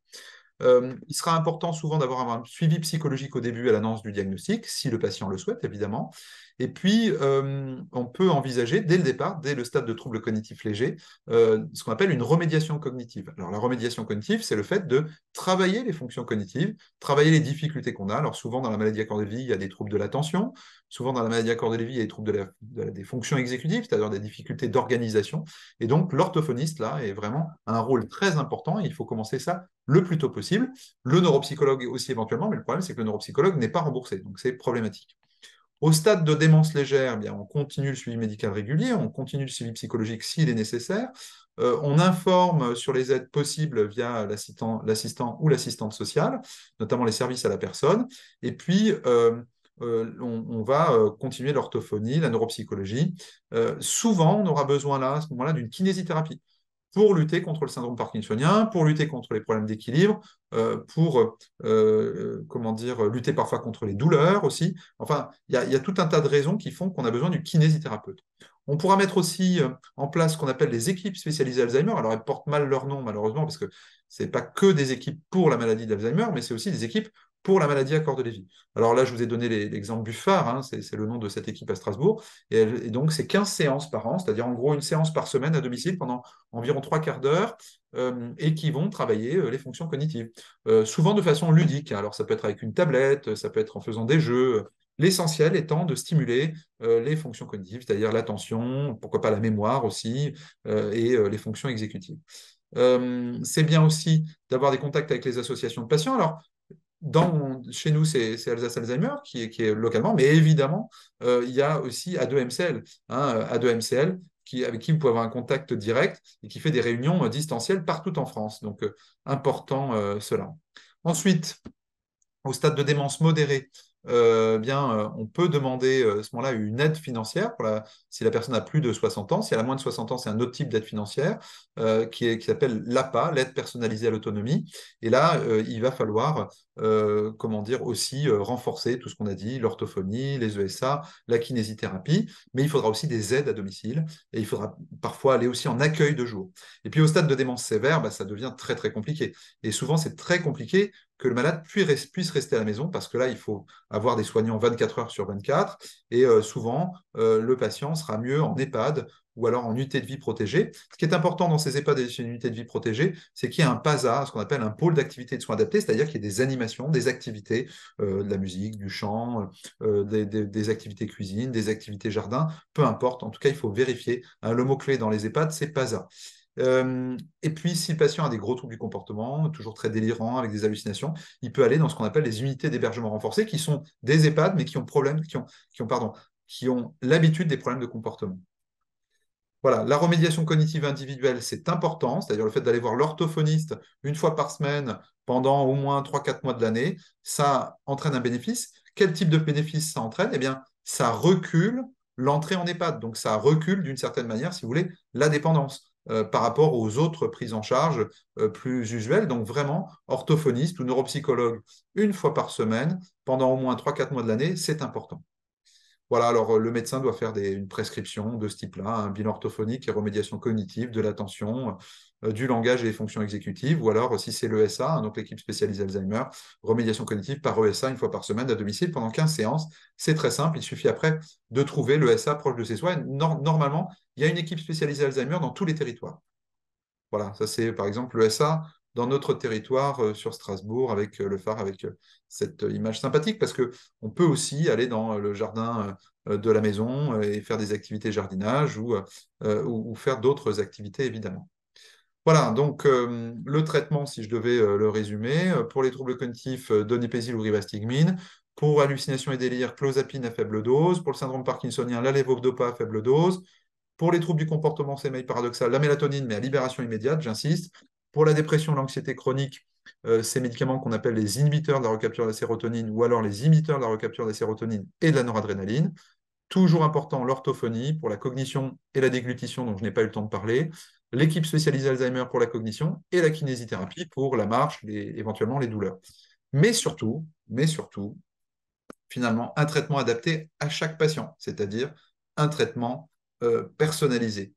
Il sera important souvent d'avoir un suivi psychologique au début à l'annonce du diagnostic, si le patient le souhaite, évidemment. Et puis, on peut envisager, dès le départ, dès le stade de troubles cognitifs légers, ce qu'on appelle une remédiation cognitive. Alors, la remédiation cognitive, c'est le fait de travailler les fonctions cognitives, travailler les difficultés qu'on a. Alors, souvent, dans la maladie à corps de Lévy, il y a des troubles de l'attention. Souvent, dans la maladie à corps de Lévy, il y a des troubles des fonctions exécutives, c'est-à-dire des difficultés d'organisation. Et donc, l'orthophoniste, là, est vraiment un rôle très important. Et il faut commencer ça le plus tôt possible. Le neuropsychologue aussi éventuellement, mais le problème, c'est que le neuropsychologue n'est pas remboursé. Donc, c'est problématique. Au stade de démence légère, eh bien, on continue le suivi médical régulier, on continue le suivi psychologique s'il est nécessaire. On informe sur les aides possibles via l'assistant ou l'assistante sociale, notamment les services à la personne. Et puis, on va continuer l'orthophonie, la neuropsychologie. Souvent, on aura besoin là, à ce moment-là, d'une kinésithérapie pour lutter contre le syndrome parkinsonien, pour lutter contre les problèmes d'équilibre, pour comment dire, lutter parfois contre les douleurs aussi. Enfin, il y a tout un tas de raisons qui font qu'on a besoin du kinésithérapeute. On pourra mettre aussi en place ce qu'on appelle les équipes spécialisées Alzheimer. Alors, elles portent mal leur nom, malheureusement, parce que ce n'est pas que des équipes pour la maladie d'Alzheimer, mais c'est aussi des équipes pour la maladie à corps de Lévy. Alors là, je vous ai donné l'exemple du phare, hein, c'est le nom de cette équipe à Strasbourg, et donc c'est 15 séances par an, c'est-à-dire en gros une séance par semaine à domicile pendant environ 3/4 d'heure, et qui vont travailler les fonctions cognitives, souvent de façon ludique. Alors ça peut être avec une tablette, ça peut être en faisant des jeux, l'essentiel étant de stimuler les fonctions cognitives, c'est-à-dire l'attention, pourquoi pas la mémoire aussi, et les fonctions exécutives. C'est bien aussi d'avoir des contacts avec les associations de patients. Alors, chez nous, c'est Alsace Alzheimer qui est localement, mais évidemment, il y a aussi A2MCL, hein, A2MCL avec qui vous pouvez avoir un contact direct et qui fait des réunions distancielles partout en France. Donc, important cela. Ensuite, au stade de démence modérée, on peut demander à ce moment-là une aide financière si la personne a plus de 60 ans. Si elle a moins de 60 ans, c'est un autre type d'aide financière qui s'appelle l'APA, l'aide personnalisée à l'autonomie. Et là, il va falloir comment dire, aussi renforcer tout ce qu'on a dit, l'orthophonie, les ESA, la kinésithérapie, mais il faudra aussi des aides à domicile et il faudra parfois aller aussi en accueil de jour. Et puis au stade de démence sévère, ça devient très très compliqué. Et souvent, c'est très compliqué que le malade puisse rester à la maison parce que là, il faut avoir des soignants 24 heures sur 24 et souvent, le patient sera mieux en EHPAD ou alors en unité de vie protégée. Ce qui est important dans ces EHPAD et ces unités de vie protégée, c'est qu'il y ait un PASA, ce qu'on appelle un pôle d'activité de soins adaptés, c'est-à-dire qu'il y ait des animations, des activités, de la musique, du chant, des activités cuisine, des activités jardin, peu importe. En tout cas, il faut vérifier. Hein, le mot-clé dans les EHPAD, c'est PASA. Et puis, si le patient a des gros troubles du comportement, toujours très délirants, avec des hallucinations, il peut aller dans ce qu'on appelle les unités d'hébergement renforcé, qui sont des EHPAD, mais qui ont l'habitude des problèmes de comportement. Voilà, la remédiation cognitive individuelle, c'est important, c'est-à-dire le fait d'aller voir l'orthophoniste une fois par semaine pendant au moins 3-4 mois de l'année, ça entraîne un bénéfice. Quel type de bénéfice ça entraîne? Eh bien, ça recule l'entrée en EHPAD, donc ça recule d'une certaine manière, si vous voulez, la dépendance par rapport aux autres prises en charge plus usuelles. Donc vraiment, orthophoniste ou neuropsychologue une fois par semaine pendant au moins 3-4 mois de l'année, c'est important. Voilà, alors le médecin doit faire une prescription de ce type-là, un bilan orthophonique et remédiation cognitive, de l'attention, du langage et des fonctions exécutives, ou alors si c'est l'ESA, hein, donc l'équipe spécialisée Alzheimer, remédiation cognitive par ESA une fois par semaine à domicile pendant 15 séances. C'est très simple, il suffit après de trouver l'ESA proche de chez soi. Normalement, il y a une équipe spécialisée Alzheimer dans tous les territoires. Voilà, ça c'est par exemple l'ESA dans notre territoire sur Strasbourg avec le phare, avec cette image sympathique, parce qu'on peut aussi aller dans le jardin de la maison et faire des activités jardinage ou faire d'autres activités, évidemment. Voilà, donc le traitement, si je devais le résumer, pour les troubles cognitifs, donépésil ou rivastigmine, pour hallucinations et délires, clozapine à faible dose, pour le syndrome parkinsonien, la levodopa à faible dose, pour les troubles du comportement, c'est paradoxal, la mélatonine, mais à libération immédiate, j'insiste. Pour la dépression, l'anxiété chronique, ces médicaments qu'on appelle les inhibiteurs de la recapture de la sérotonine ou alors les imiteurs de la recapture de la sérotonine et de la noradrénaline. Toujours important, l'orthophonie pour la cognition et la déglutition, dont je n'ai pas eu le temps de parler. L'équipe spécialisée Alzheimer pour la cognition et la kinésithérapie pour la marche, éventuellement les douleurs. Mais surtout, finalement, un traitement adapté à chaque patient, c'est-à-dire un traitement personnalisé.